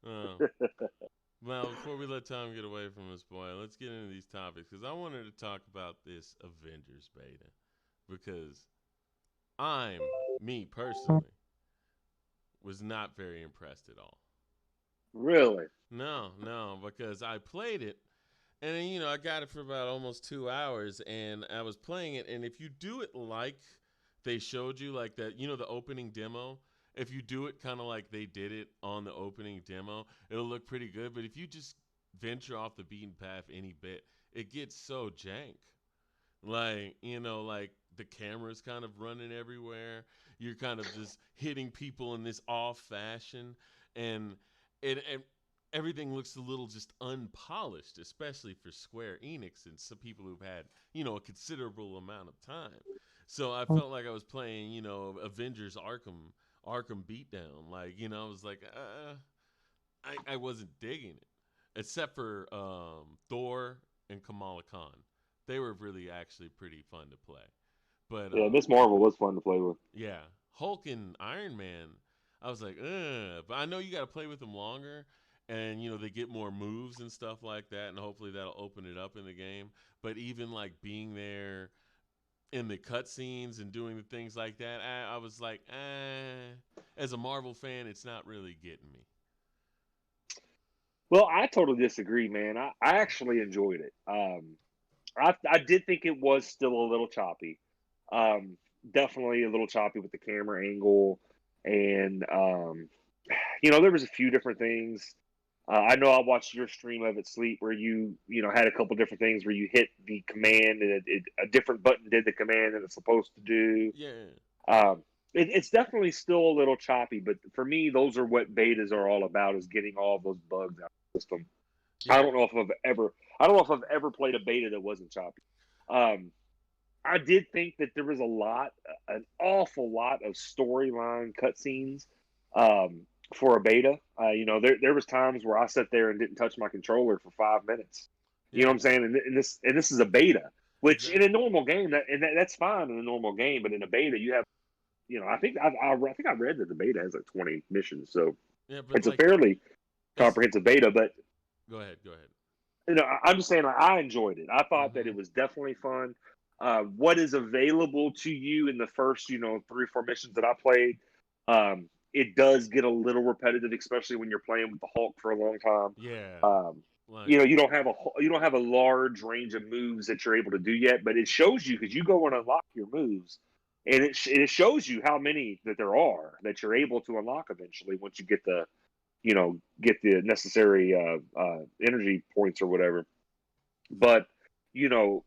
Oh. Well, before we let Tom get away from us, boy, let's get into these topics because I wanted to talk about this Avengers beta because me personally, was not very impressed at all. Really? No, no, because I played it and then, I got it for about almost 2 hours and I was playing it. And if you do it like they showed you, like that, the opening demo, if you do it kind of like they did it on the opening demo, it'll look pretty good. But if you just venture off the beaten path any bit, it gets so jank. Like, like the camera's kind of running everywhere. You're kind of just hitting people in this off fashion. And it everything looks a little just unpolished, especially for Square Enix and some people who've had, a considerable amount of time. So I felt like I was playing, Avengers Arkham Beatdown. Like, I was like, I wasn't digging it, except for Thor and Kamala Khan. They were really actually pretty fun to play. But Yeah, Miss Marvel was fun to play with. yeah, Hulk and Iron Man, I was like, ugh. But I know you got to play with them longer, and they get more moves and stuff like that, and hopefully that'll open it up in the game. But even like being there in the cutscenes and doing the things like that, I was like, as a Marvel fan, it's not really getting me. Well, I totally disagree, man. I actually enjoyed it. I did think it was still a little choppy. Um, Definitely a little choppy with the camera angle, and there was a few different things. I know I watched your stream of it, Sleep, where you had a couple different things where you hit the command and a different button did the command that it's supposed to do. Yeah. Um, it's definitely still a little choppy, but for me, those are what betas are all about: is getting all those bugs out of the system. Yeah. I don't know if I've ever played a beta that wasn't choppy. Um, I did think that there was an awful lot of storyline cutscenes for a beta. There was times where I sat there and didn't touch my controller for 5 minutes. You know Yeah. what I'm saying? And this is a beta, which in Exactly. a normal game that's fine in a normal game, but in a beta you have, I think I read that the beta has like 20 missions, so Yeah, but it's a like, fairly it's comprehensive beta. But go ahead, go ahead. I'm just saying, like, I enjoyed it. I thought that Mm-hmm. it was definitely fun. What is available to you in the first, 3 or 4 missions that I played, it does get a little repetitive, especially when you're playing with the Hulk for a long time. Yeah. Um, Like, you don't have a large range of moves that you're able to do yet, but it shows you because you go and unlock your moves, and it shows you how many that there are that you're able to unlock eventually once you get the necessary energy points or whatever. But you know,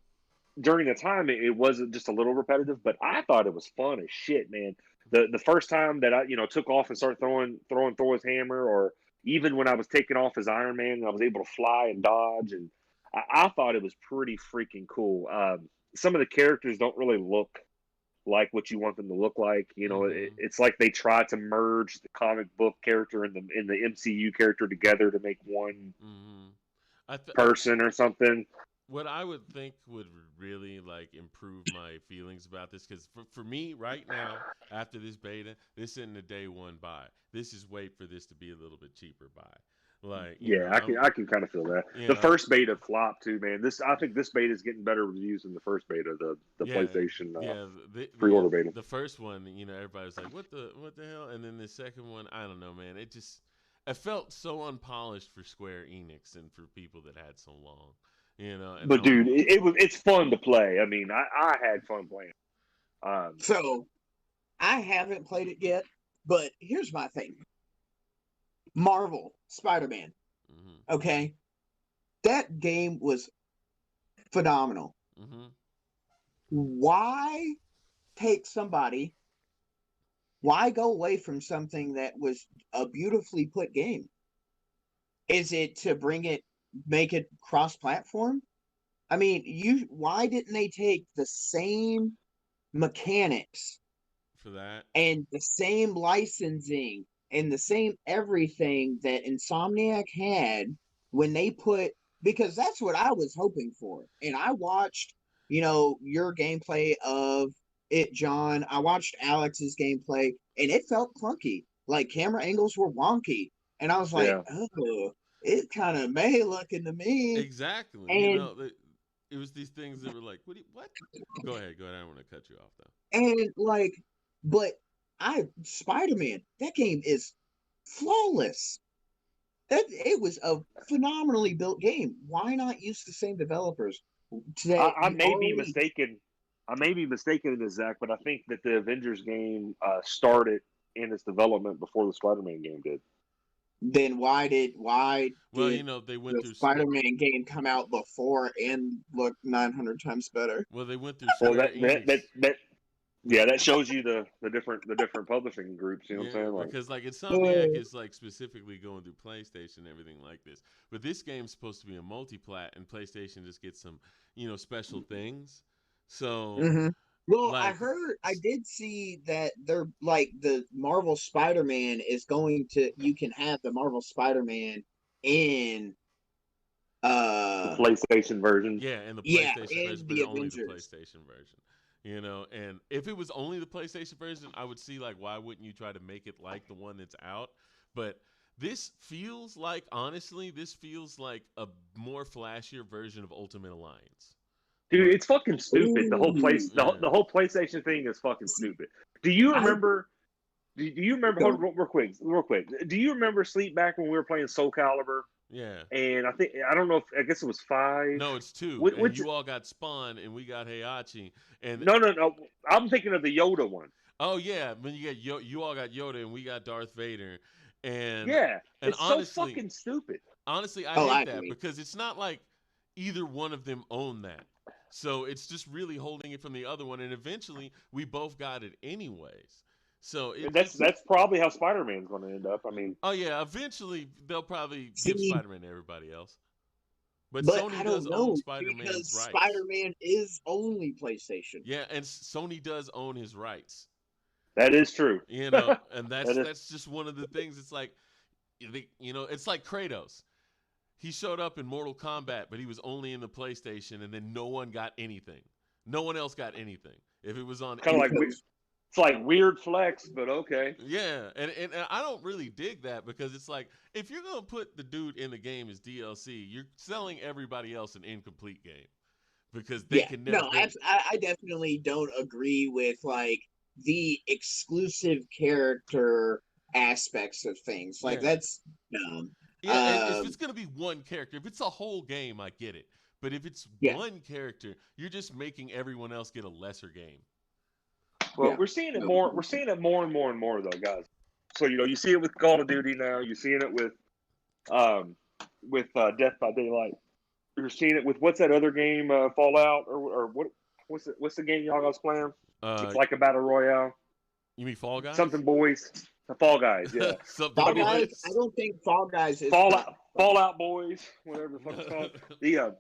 during the time, it wasn't just a little repetitive, but I thought it was fun as shit, man. The first time that I took off and started throwing Thor's hammer, or even when I was taking off as Iron Man and I was able to fly and dodge, and I thought it was pretty freaking cool. Some of the characters don't really look like what you want them to look like. mm-hmm. It's like they try to merge the comic book character and the MCU character together to make one Mm-hmm. person or something. What I would think would really like improve my feelings about this, because for me right now, after this beta, this isn't a day one buy. This is wait for this to be a little bit cheaper buy. Like, Yeah, I can kind of feel that. you The know, first beta flopped too, man. I think this beta is getting better reviews than the first beta, the yeah, PlayStation yeah. pre-order beta. The first one, everybody was like, what the hell? And then the second one, I don't know, man. It felt so unpolished for Square Enix and for people that had so long, And But dude, it's fun to play. I mean, I had fun playing. So I haven't played it yet, but here's my thing. Marvel, Spider-Man. mm-hmm, Okay. That game was phenomenal. mm-hmm. Why take somebody, why go away from something that was a beautifully put game? Is it to make it cross-platform? I mean, why didn't they take the same mechanics For that, and the same licensing and the same everything that Insomniac had when they put, because that's what I was hoping for. And I watched, your gameplay of it, John. I watched Alex's gameplay and it felt clunky. Like camera angles were wonky. And I was like, yeah. oh, it kind of may looking to me. exactly. And It was these things that were like, what? Go ahead, go ahead. I don't want to cut you off though. like, but Spider-Man, that game is flawless. That it was a phenomenally built game. Why not use the same developers that I you may be already? mistaken. I may be mistaken in this, Zach, but I think that the Avengers game started. in its development before the Spider-Man game did. Then why did Well, they went the through. Spider-Man game come out before and look 900 times better? Well, they went through Well, Square Enix. that shows you the different publishing groups. You know what I'm Yeah, saying? Like, because like Insomniac is like specifically going through PlayStation and everything like this. But this game's supposed to be a multi-plat, and PlayStation just gets some, special things. So, Mm-hmm. Well, like, I did see that they're like the Marvel Spider-Man is going to, you can have the Marvel Spider-Man in, the PlayStation version. yeah, and the yeah, PlayStation version, in but the only the Avengers. PlayStation version. And if it was only the PlayStation version, I would see like why wouldn't you try to make it like the one that's out? But this feels like, honestly, this feels like a more flashier version of Ultimate Alliance. Dude, Where, it's fucking stupid. The whole place, yeah. the whole PlayStation thing is fucking stupid. Do you I remember? Do you remember? Hold on, real quick. Do you remember Sleep back when we were playing Soul Calibur? Yeah. And I don't know if, I guess it was 5. No, it's 2. And Which you all got Spawn and we got Heihachi. And no. I'm thinking of the Yoda one. oh yeah, when you get you all got Yoda and we got Darth Vader. And Yeah, and it's so honestly, fucking stupid. honestly, I I hate that agree. because it's not like either one of them own that. So it's just really holding it from the other one, and eventually we both got it anyways. So That's probably how Spider-Man's going to end up. I mean, oh yeah, eventually they'll probably give See, Spider-Man to everybody else. But but Sony I does don't own know Spider-Man's because rights. Spider-Man is only PlayStation. Yeah, and Sony does own his rights. that is true. And That is. that's just one of the things. It's like, it's like Kratos. He showed up in Mortal Kombat, but he was only in the PlayStation, and then no one got anything. No one else got anything. If it was on Kind of like Because it's like weird flex, but okay. yeah, and I don't really dig that because it's like if you're gonna put the dude in the game as DLC, you're selling everybody else an incomplete game because they yeah, can never no, they I definitely don't agree with like the exclusive character aspects of things. Like yeah that's dumb. yeah. If Um, it's gonna be one character, if it's a whole game, I get it. But if it's yeah, one character, you're just making everyone else get a lesser game. Well, yeah, we're seeing it no, more. We're seeing it more and more and more, though, guys. So you see it with Call of Duty now. You're seeing it um, with Death by Daylight. You're seeing it with what's that other game, Fallout, or what? What's the game y'all guys playing? It's Uh, like a battle royale. you mean Fall Guys? Something Boys, the Fall Guys, yeah. Something Fall I mean, Guys. I boys. don't think Fall Guys is Fallout Boys, whatever the fuck it's called. The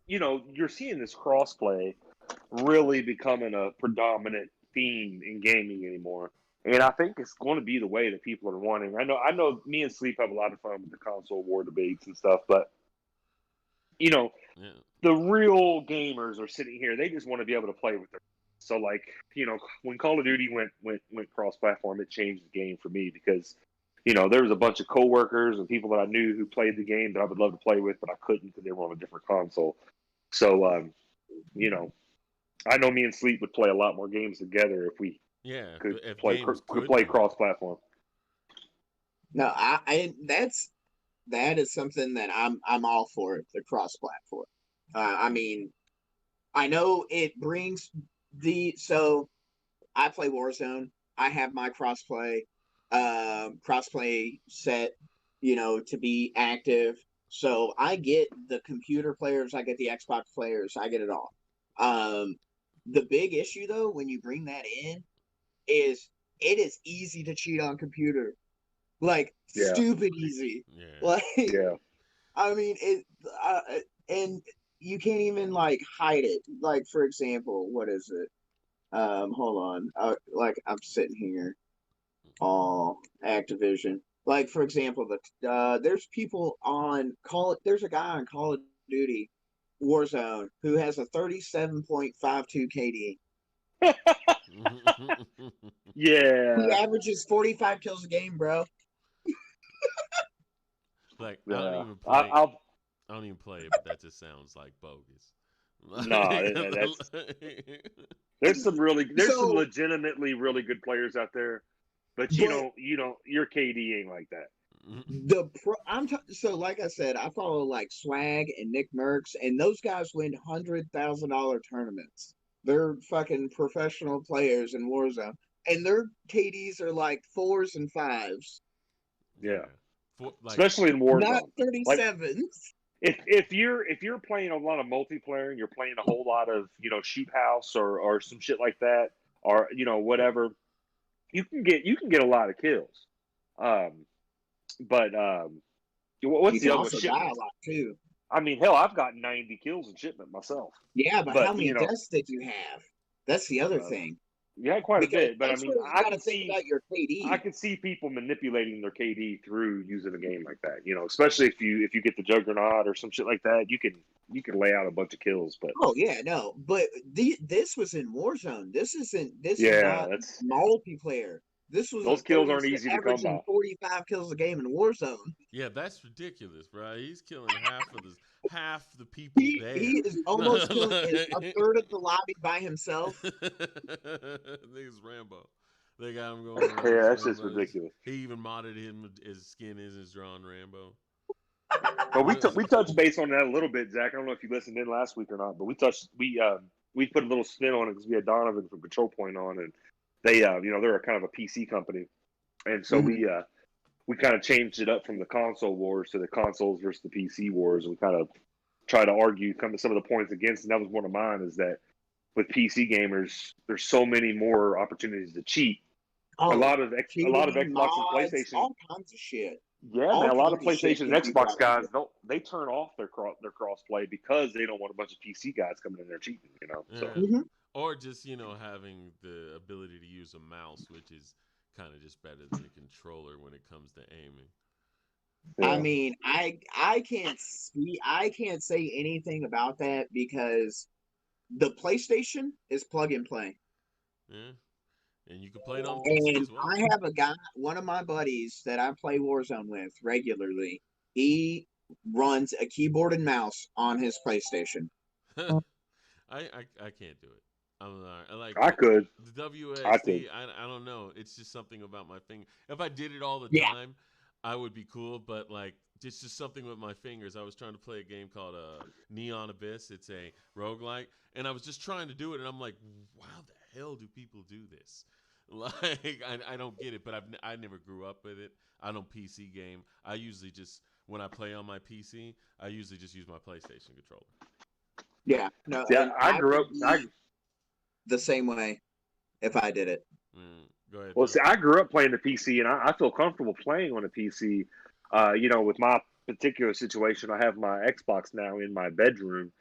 you're seeing this crossplay really becoming a predominant theme in gaming anymore. And I think it's going to be the way that people are wanting. I know me and Sleep have a lot of fun with the console war debates and stuff, but you know, Yeah. the real gamers are sitting here. They just want to be able to play with their. So like, when Call of Duty went cross platform, it changed the game for me because there was a bunch of coworkers and people that I knew who played the game that I would love to play with, but I couldn't because they were on a different console. So you know, I know me and Sleep would play a lot more games together if we Yeah, could if play games could could play do that. cross platform. no. That is something that I'm all for it, the cross platform. I mean, I know it brings so I play Warzone. I have my crossplay set, to be active. So I get the computer players, I get the Xbox players, I get it all. Um, the big issue though, when you bring that in, is it is easy to cheat on computer, like Yeah, stupid easy. Yeah. Like yeah. I mean it, and you can't even like hide it. Like for example, what is it? Hold on. Like I'm sitting here, all Activision. Like for example, there's people on Call. There's a guy on Call of Duty Warzone who has a 37.52 KD. He Yeah, averages 45 kills a game, bro. Like I don't yeah. even I, play. I'll I don't even play it, but that just sounds like bogus. no. There's some So, legitimately really good players out there, but but your KD ain't like that. so like I said, I follow like Swag and Nick Merckx, and those guys win $100,000 tournaments. They're fucking professional players in Warzone. and their KDs are like 4s and 5s, Yeah, Like, especially in not Warzone. Like 37s. if you're playing a lot of multiplayer and you're playing a whole lot of sheep house or some shit like that, or whatever, you can get a lot of kills. Um, but what's You the can other one? also die a Shipment. lot too. I mean, hell, I've got 90 kills in shipment myself. Yeah, but how But many deaths did you have? That's the other uh, thing. yeah, quite a Because bit. But I that's mean, where you got to think about your I KD. can see people manipulating their KD through using a game like that. Especially if you get the Juggernaut or some shit like that, you can lay out a bunch of kills. But Oh yeah, no, but this was in Warzone. This isn't. This is yeah, not that's multiplayer. This was a those kills aren't easy to come averaging by. 45 kills a game in Warzone. yeah, that's ridiculous, bro. He's killing half the people He there. is almost killing a third of the lobby by himself. Niggas Rambo. They got him going around Yeah, as that's just Rambo. ridiculous. He even modded him. His skin is drawn Rambo. But we touched base on that a little bit, Zach. I don't know if you listened in last week or not, but we put a little spin on it because we had Donovan from Control Point on, and they they're a kind of a PC company, and so Mhm. we kind of changed it up from the console wars to the consoles versus the PC wars, and we kind of try to argue some of the points against. And that was one of mine, is that with PC gamers, there's so many more opportunities to cheat. A Oh, lot of cheating, Xbox and mods, PlayStation. all kinds of shit. Yeah, man. All A lot of kinds of shit PlayStation and can be Xbox brought into guys it. don't. They turn off their crossplay because they don't want a bunch of PC guys coming in there cheating. So Yeah. Hmm. Or just, having the ability to use a mouse, which is kind of just better than a controller when it comes to aiming. I yeah, mean, I can't say anything about that because the PlayStation is plug and play. Yeah. And you can play it on PC And as well. I have a guy, one of my buddies that I play Warzone with regularly. He runs a keyboard and mouse on his PlayStation. I can't do it. I'm not. I like I could. the I could. WASD. I don't know. It's just something about my finger. If I did it all the Yeah. time, I would be cool. But like, it's just something with my fingers. I was trying to play a game called Neon Abyss. It's a roguelike, and I was just trying to do it, and I'm like, how the hell do people do this? Like, I don't get it. But I never grew up with it. I don't PC game. I usually just when I play on my PC, I usually just use my PlayStation controller. Yeah. No, Yeah, and I I grew would up. be the same way if I did it. Go ahead, Well, John. see, I grew up playing the PC, and I feel comfortable playing on a PC. With my particular situation, I have my Xbox now in my bedroom,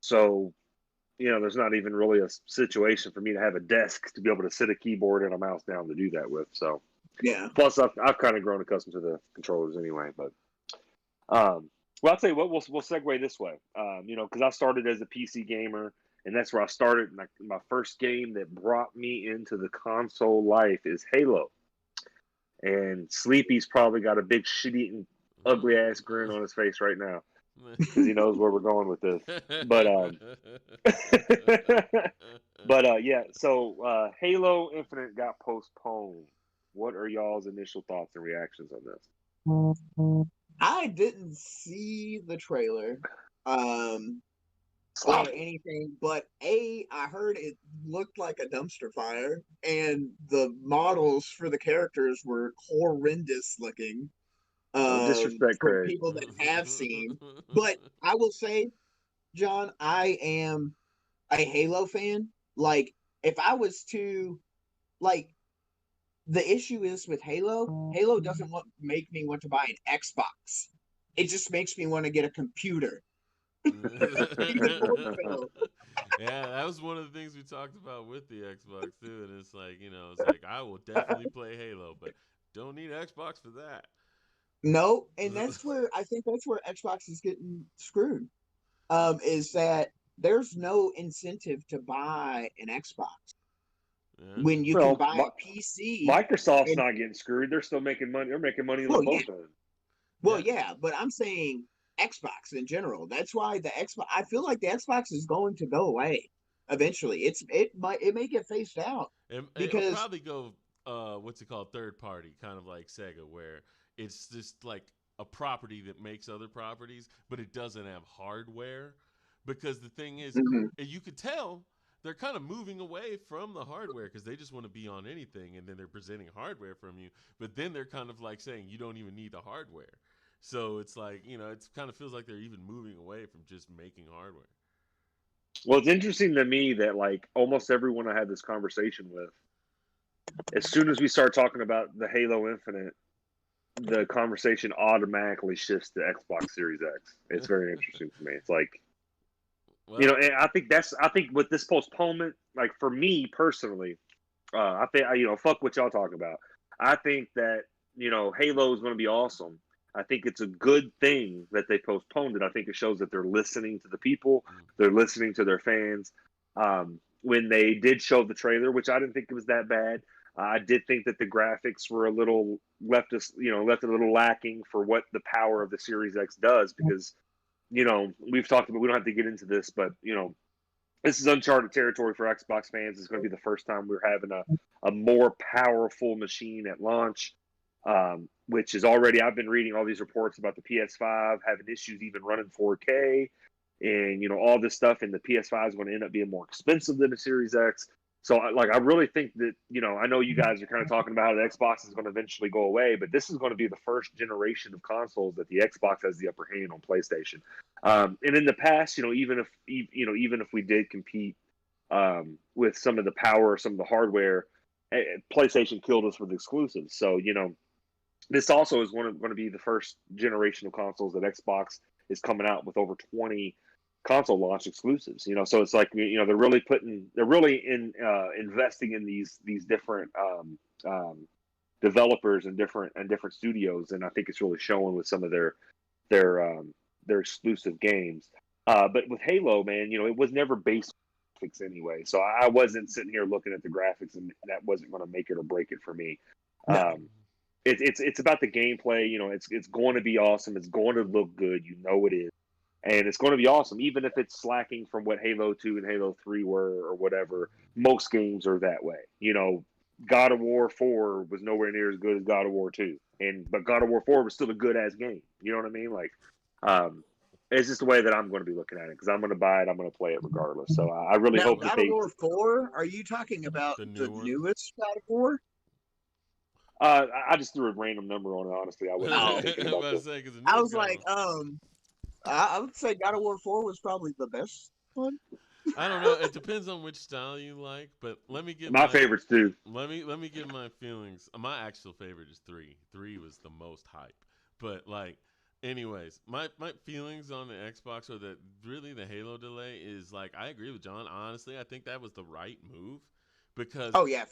so there's not even really a situation for me to have a desk to be able to sit a keyboard and a mouse down to do that with. So, Yeah. plus I've kind of grown accustomed to the controllers anyway. But well, I'll tell you what, we'll segue this way. Because I started as a PC gamer, and that's where I started. My first game that brought me into the console life is Halo. And Sleepy's probably got a big shit-eating, ugly ass grin on his face right now because he knows where we're going with this. But yeah. So Halo Infinite got postponed. What are y'all's initial thoughts and reactions on this? I didn't see the trailer or Sloppy. anything, but I heard it looked like a dumpster fire, and the models for the characters were horrendous looking. No disrespect, From Craig. people that have seen, but I will say, John, I am a Halo fan. Like, if I was to like, the issue is with Halo doesn't make me want to buy an Xbox. It just makes me want to get a computer. Even more so. Yeah, that was one of the things we talked about with the Xbox too, and it's like I will definitely play Halo, but don't need Xbox for that. No, and I think that's where Xbox is getting screwed. Is that there's no incentive to buy an Xbox Yeah. when you can Well, buy a PC. Microsoft's And not getting screwed. They're still making money. They're making money on well, both yeah, ends. well, Yeah. yeah, but I'm saying Xbox in general. That's why the Xbox. I feel like the Xbox is going to go away eventually. It may get phased out It'll because probably go what's it called, third party, kind of like Sega, where it's just like a property that makes other properties, but it doesn't have hardware. Because the thing is, Mhm. you could tell they're kind of moving away from the hardware because they just want to be on anything, and then they're presenting hardware from you. But then they're kind of like saying you don't even need the hardware. So it's like, it kind of feels like they're even moving away from just making hardware. Well, it's interesting to me that like almost everyone I had this conversation with, as soon as we start talking about the Halo Infinite, the conversation automatically shifts to Xbox Series X. It's very interesting to me. It's like, Well, and I think with this postponement, like for me personally, I think fuck what y'all talking about. I think that Halo is going to be awesome. I think it's a good thing that they postponed it. I think it shows that they're listening to the people, they're listening to their fans. When they did show the trailer, which I didn't think it was that bad, I did think that the graphics were a little left a little lacking for what the power of the Series X does, because we've talked about, we don't have to get into this, but this is uncharted territory for Xbox fans. It's going to be the first time we're having a more powerful machine at launch, which is already, I've been reading all these reports about the PS5 having issues even running 4K and, all this stuff. And the PS5 is going to end up being more expensive than the Series X. So, I really think that, I know you guys are kind of talking about how the Xbox is going to eventually go away, but this is going to be the first generation of consoles that the Xbox has the upper hand on PlayStation. And in the past, even if we did compete with some of the power, some of the hardware, PlayStation killed us with exclusives. So, this also is going to be the first generation of consoles that Xbox is coming out with over 20 console launch exclusives. So it's like, they're really investing in these different developers and different studios, and I think it's really showing with some of their exclusive games. But with Halo, man, it was never based on graphics anyway, so I wasn't sitting here looking at the graphics, and that wasn't going to make it or break it for me. No. It's about the gameplay. It's going to be awesome. It's going to look good. It is. And it's going to be awesome, even if it's slacking from what Halo 2 and Halo 3 were or whatever. Most games are that way. God of War 4 was nowhere near as good as God of War 2. But God of War 4 was still a good-ass game. You know what I mean? Like, it's just the way that I'm going to be looking at it, because I'm going to buy it. I'm going to play it regardless. So I really Now, hope God that of War 4, are you talking about The the new one? newest God of War? I just threw a random number on it, honestly. I wasn't I really thinking about was this. saying, because the I news was got like, I would say God of War 4 was probably the best one. I don't know. It depends on which style you like, but let me get My favorites, too. let me give my feelings. My actual favorite is 3. 3 was the most hype. But like, anyways, my feelings on the Xbox are that really the Halo delay is like, I agree with John. Honestly, I think that was the right move, because Oh, yeah,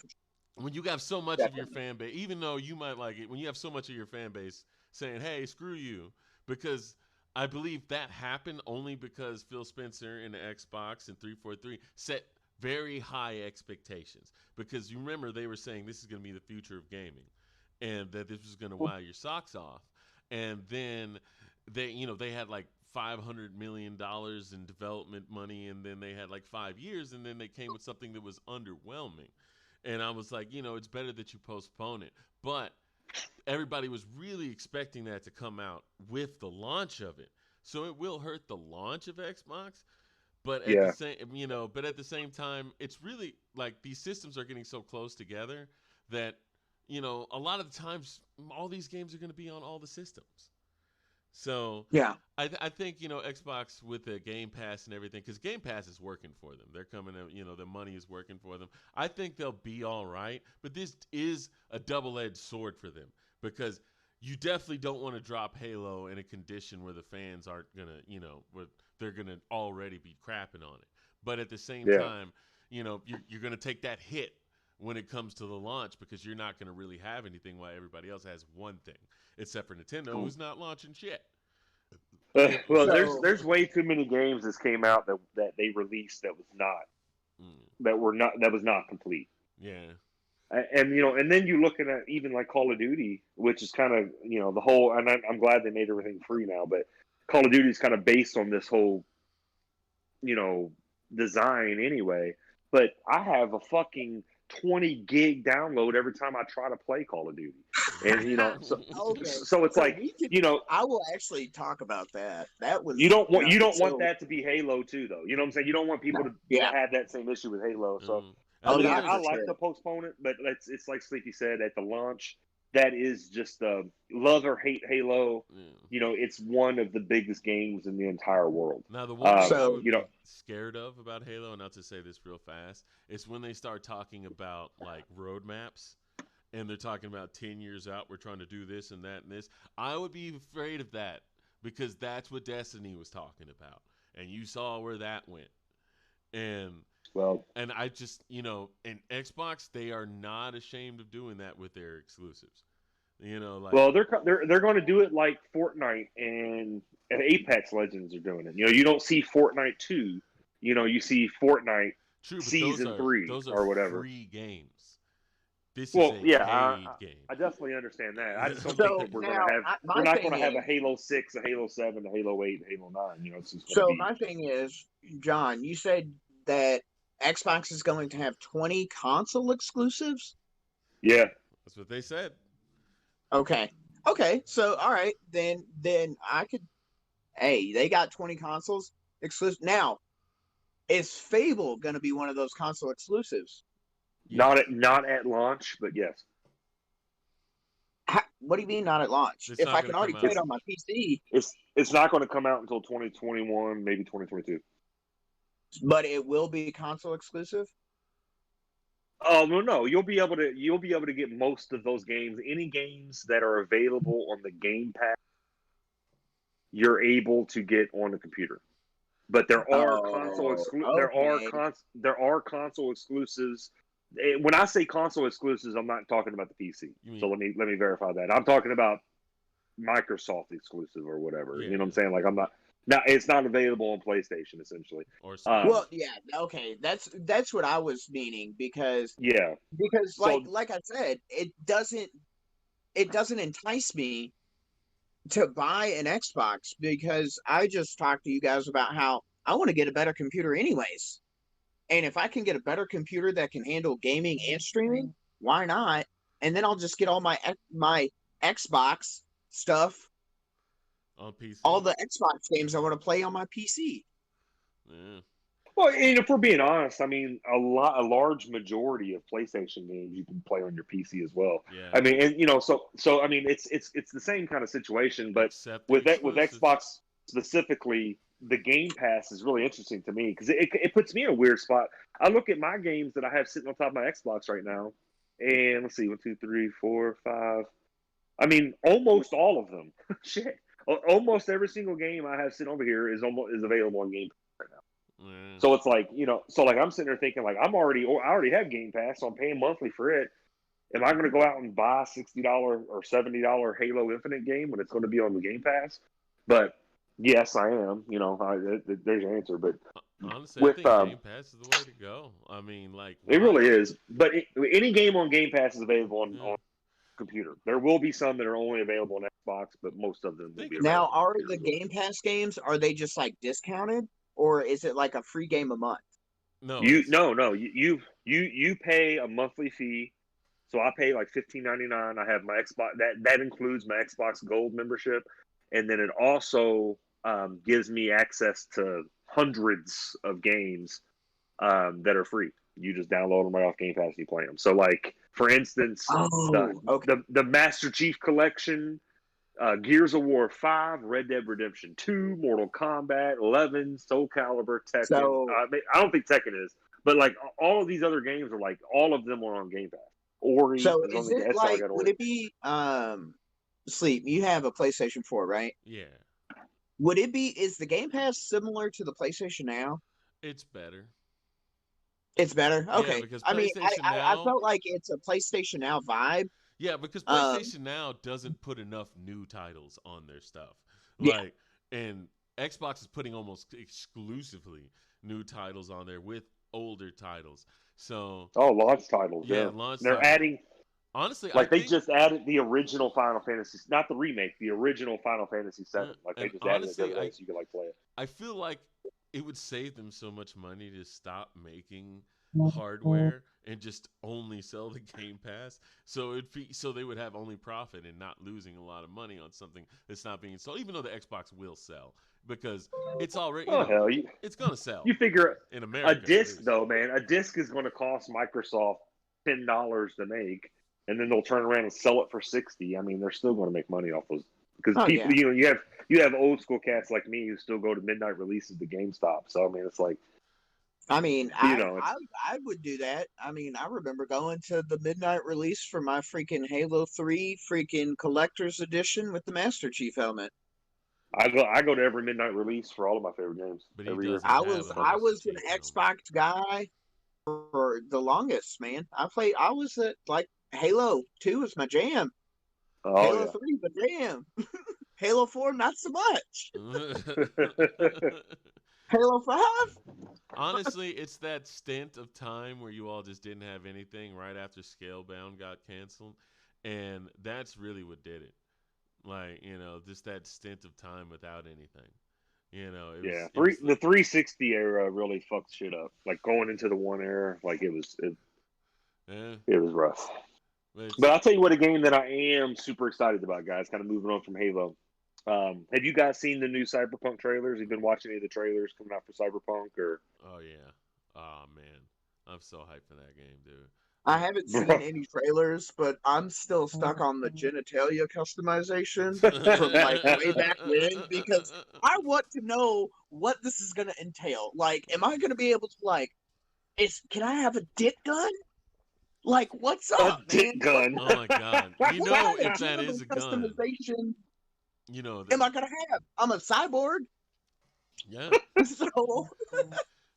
when you have so much of your definitely. fan base, even though you might like it, when you have so much of your fan base saying, "Hey, screw you," because I believe that happened only because Phil Spencer and the Xbox and 343 set very high expectations. Because you remember they were saying this is going to be the future of gaming, and that this was going to wow your socks off. And then they had like $500 million in development money, and then they had like 5 years, and then they came with something that was underwhelming. And I was like, it's better that you postpone it. But everybody was really expecting that to come out with the launch of it. So it will hurt the launch of Xbox, but at the Yeah. same time, it's really like these systems are getting so close together that a lot of the times all these games are going to be on all the systems. So Yeah. I think Xbox with the Game Pass and everything, because Game Pass is working for them. They're coming to the money is working for them. I think they'll be all right, but this is a double-edged sword for them, because you definitely don't want to drop Halo in a condition where the fans aren't gonna where they're gonna already be crapping on it. But at the same Yeah. time, you're gonna take that hit when it comes to the launch, because you're not gonna really have anything while everybody else has one thing, except for Nintendo, who's not launching shit. Well, So, there's way too many games that came out that they released Mm, that was not complete. yeah. And and then you looking at even like Call of Duty, which is kind of the whole. And I'm glad they made everything free now, but Call of Duty is kind of based on this whole you know design anyway. But I have a fucking 20 gig download every time I try to play Call of Duty. And Okay, so it's so like, we could. I will actually talk about that. That was you don't want so that to be Halo too, though. You know what I'm saying? You don't want people to yeah. have that same issue with Halo. So And then I there's, like sure. to postpone it, but it's like Sleepy said at the launch. That is just love or hate Halo. It's one of the biggest games in the entire world. now the one thing I So would be scared of about Halo, and not to say this real fast, is when they start talking about like roadmaps, and they're talking about 10 years out, we're trying to do this and that and this. I would be afraid of that because that's what Destiny was talking about, and you saw where that went. And Well, and I just in Xbox they are not ashamed of doing that with their exclusives. Like they're going to do it like Fortnite and Apex Legends are doing it. You don't see Fortnite 2. You see Fortnite true, but season 3 those are or whatever. free games. This is Well, a yeah, paid game. I definitely understand that. I just don't think so that we're now not going to have a Halo 6, a Halo 7, a Halo 8, a Halo 9. It's just going to so be. my thing is, John, you said that Xbox is going to have 20 console exclusives. Yeah. That's what they said. Okay. Okay. So all right, then I could. Hey, they got 20 consoles exclusive. Now, is Fable going to be one of those console exclusives? Yes. Not at launch, but yes. What do you mean not at launch? It's If not I going can to already come play out. it on my PC, It's not going to come out until 2021, maybe 2022. but it will be console exclusive. Oh no, you'll be able to get most of those games. Any games that are available on the Game Pass, you're able to get on the computer. But there are Oh, okay. there are console exclusives. When I say console exclusives, I'm not talking about the PC. You mean So let me verify that. I'm talking about Microsoft exclusive or whatever. yeah, You know what I'm saying? Like I'm not now it's not available on PlayStation essentially. or Well, Switch. yeah, okay. That's what I was meaning because Yeah. like So like I said, it doesn't entice me to buy an Xbox because I just talked to you guys about how I want to get a better computer anyways. And if I can get a better computer that can handle gaming and streaming, why not? And then I'll just get all my Xbox stuff, On PC. all the Xbox games I want to play on my PC. Yeah. well, and if we're being honest, I mean, a large majority of PlayStation games you can play on your PC as well. Yeah. I mean, and so I mean, it's the same kind of situation, but Except the with exclusives. Xbox specifically, the Game Pass is really interesting to me because it puts me in a weird spot. I look at my games that I have sitting on top of my Xbox right now, and let's see, 1, 2, 3, 4, 5. I mean, almost all of them. Shit, almost every single game I have sitting over here is available on Game Pass right now. Yeah. So it's like, so like I'm sitting there thinking like I already have Game Pass, so I'm paying monthly for it. Am I going to go out and buy a $60 or $70 Halo Infinite game when it's going to be on the Game Pass? But yes, I am. There's your answer. But Honestly, I with think Game Pass is the way to go. I mean, like, it why? really is. But any game on Game Pass is available Yeah. on computer. There will be some that are only available on Xbox, but most of them will Think be about available Now, on are computer the as well. Game Pass games are they just like discounted or is it like a free game a month? no, You it's no you pay a monthly fee. So I pay like $15.99. I have my Xbox that includes my Xbox Gold membership, and then it also gives me access to hundreds of games that are free. You just download them right off Game Pass and you play them. So like for instance, the Oh, okay. the Master Chief Collection, Gears of War 5, Red Dead Redemption 2, Mortal Kombat 11, Soul Calibur, Tekken. So I don't think Tekken is, but like all of these other games are like all of them are on Game Pass. Ori so is on is the it that's how I like got would Ori. it be Sleep, you have a PlayStation 4, right? yeah, Would it be is the Game Pass similar to the PlayStation Now? it's better. It's better. Yeah, Okay. because I mean, PlayStation I Now. felt like it's a PlayStation Now vibe. Yeah, because Um, PlayStation Now doesn't put enough new titles on their stuff. yeah. Like, and Xbox is putting almost exclusively new titles on there with older titles. So, Oh, launch titles, yeah, yeah. launch They're titles. adding Honestly, I like they think, just added the original Final Fantasy, not the remake, the original Final Fantasy 7. Like they and just added it the honestly, other day so you could like play it. I feel like it would save them so much money to stop making hardware and just only sell the Game Pass. So so they would have only profit and not losing a lot of money on something that's not being sold, even though the Xbox will sell because it's already, hell, it's going to sell you figure in a America. disc though, man. A disc is going to cost Microsoft $10 to make, and then they'll turn around and sell it for 60. I mean, they're still going to make money off those because people, yeah. you have old school cats like me who still go to midnight releases to GameStop. So I mean, it's like, I mean, you know, I would do that. I mean, I remember going to the midnight release for my freaking Halo 3 freaking collector's edition with the Master Chief helmet. I go to every midnight release for all of my favorite games But he every year. doesn't have a I Master was an Chief helmet. Xbox guy for the longest, man. I was at like Halo 2 was my jam. Oh Halo yeah. 3 my jam. Halo 4 not so much. Halo 5? Honestly, it's that stint of time where you all just didn't have anything right after Scalebound got canceled, and that's really what did it. Like, just that stint of time without anything. Yeah, It was the 360 era really fucked shit up. Like going into the One era, like it was yeah, rough. but But I'll tell you what, a game that I am super excited about, guys. Kind of moving on from Halo. Have you guys seen the new Cyberpunk trailers? You've been watching any of the trailers coming out for Cyberpunk, or? oh yeah, oh man, I'm so hyped for that game, dude. I haven't seen Bro. any trailers, but I'm still stuck on the genitalia customization from like way back when because I want to know what this is going to entail. Like, am I going to be able to can I have a dick gun? Like, what's A up, dick man? gun. Oh my god, What if kind of that is a gun, customization that, am I going to have? I'm a cyborg, yeah. so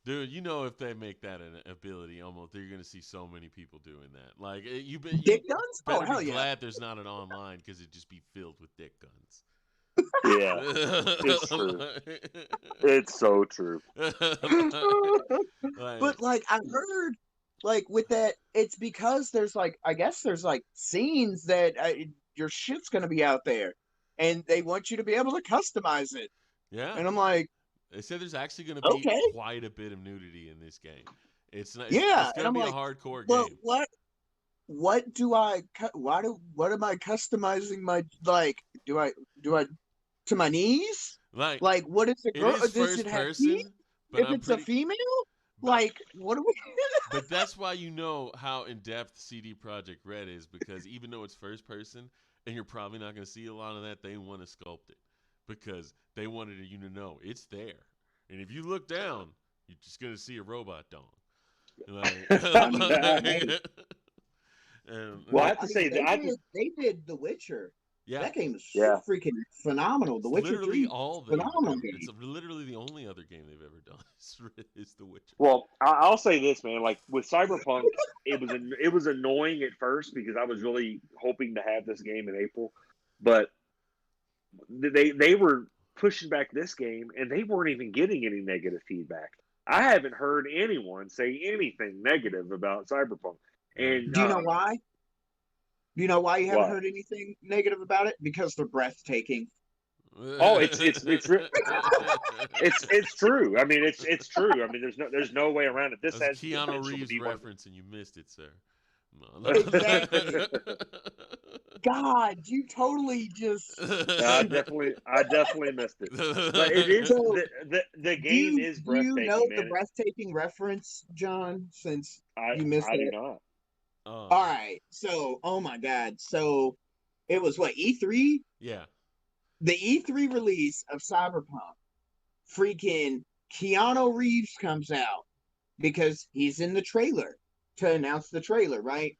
Dude, if they make that an ability, almost you're gonna see so many people doing that. Like you dick guns? Oh, better hell be yeah. glad there's not an online because it'd just be filled with dick guns. Yeah, it's true. It's so true. But like I heard like with that it's because there's like I guess there's like scenes that your shit's going to be out there and they want you to be able to customize it. Yeah, And I'm like, they said there's actually gonna be okay. quite a bit of nudity in this game. It's not. Yeah, It's and gonna I'm be like, a hardcore but game. what do I what am I customizing my do I to my knees? Like what is a it girl? is Does first it have teeth? person, but If I'm it's a pretty. female? Like what do we But that's why you know how in depth CD Projekt Red is because even though it's first person and you're probably not going to see a lot of that, they want to sculpt it because they wanted you to know it's there. And if you look down, you're just going to see a robot dong. Like, I mean, hey, Well, I I have to mean, say that they did The Witcher. yeah, That game is Yeah. freaking phenomenal. The it's Witcher literally 3, all they've phenomenal ever. game. It's literally the only other game they've ever done is The Witcher. Well, I'll say this, man. Like with Cyberpunk, it was annoying at first because I was really hoping to have this game in April, but they were pushing back this game and they weren't even getting any negative feedback. I haven't heard anyone say anything negative about Cyberpunk. Yeah. And Do you know why? Do you know why you haven't why? heard anything negative about it? Because they're breathtaking. Oh, it's true. I mean, it's true. I mean, there's no way around it. This That's a has the Keanu potential to Reeves be one. reference, and you missed it, sir. No. Exactly. God, you totally just. I definitely missed it. But it is So, the game is do you know breathtaking, the man. breathtaking reference, John? Since I you missed I do it. not. All right. So, oh my God. So, it was what E3. Yeah. The E3 release of Cyberpunk, freaking Keanu Reeves comes out because he's in the trailer to announce the trailer, right?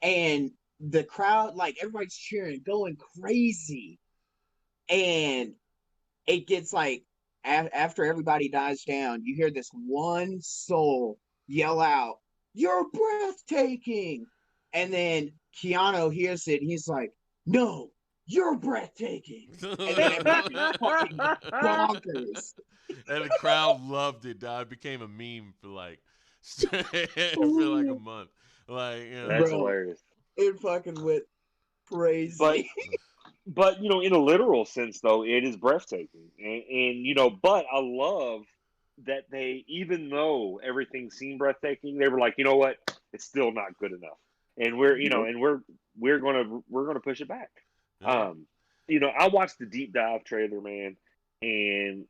And the crowd, like everybody's cheering, going crazy. And it gets like, after everybody dies down, you hear this one soul yell out, "You're breathtaking!" And then Keanu hears it. He's like, "No, you're breathtaking." And then everybody's fucking bonkers. And the crowd loved it, dog. It became a meme for like a month. Like, That's Bro, hilarious. it fucking went crazy. But in a literal sense though, it is breathtaking, and but I love that they, even though everything seemed breathtaking, they were like, you know what, It's still not good enough, and we're gonna push it back. Yeah. I watched the deep dive trailer, man, and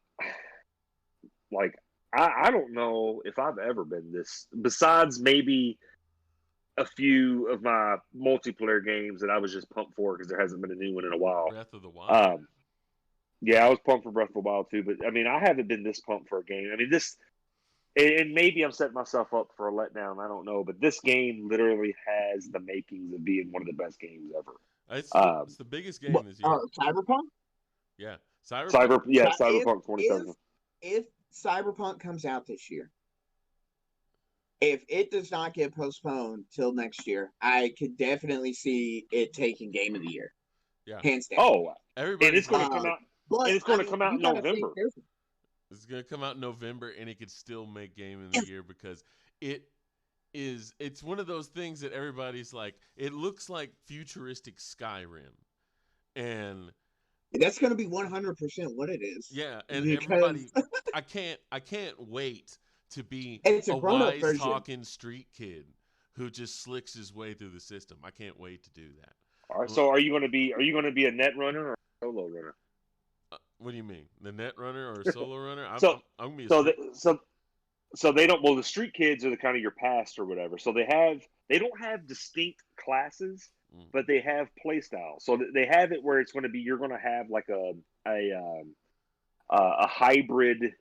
like I don't know if I've ever been this. Besides maybe a few of my multiplayer games that I was just pumped for because there hasn't been a new one in a while. Breath of the Wild. Um, yeah, I was pumped for Breath of the Wild too, but I mean, I haven't been this pumped for a game. I mean, and maybe I'm setting myself up for a letdown. I don't know, but this game literally has the makings of being one of the best games ever. It's the biggest game this year. Cyberpunk. Yeah, Cyberpunk. Cyberpunk 2077. If Cyberpunk comes out this year, if it does not get postponed till next year, I could definitely see it taking Game of the Year, Yeah, hands down. Oh, and everybody's it's going to come out. But And it's going to come out in November. It's gonna come out in November, and it could still make Game of the Year because it's one of those things that everybody's like, it looks like futuristic Skyrim, and that's going to be 100% what it is. yeah, and because everybody, I can't wait to be it's a grown-up wise version. talking street kid who just slicks his way through the system. I can't wait to do that. All right. So are you going to be a net runner or a solo runner? What do you mean, the net runner or a solo runner? I'm gonna be so they don't. Well, the street kids are the kind of your past or whatever. So they don't have distinct classes, but they have play styles. So they have it where it's going to be you're going to have like a hybrid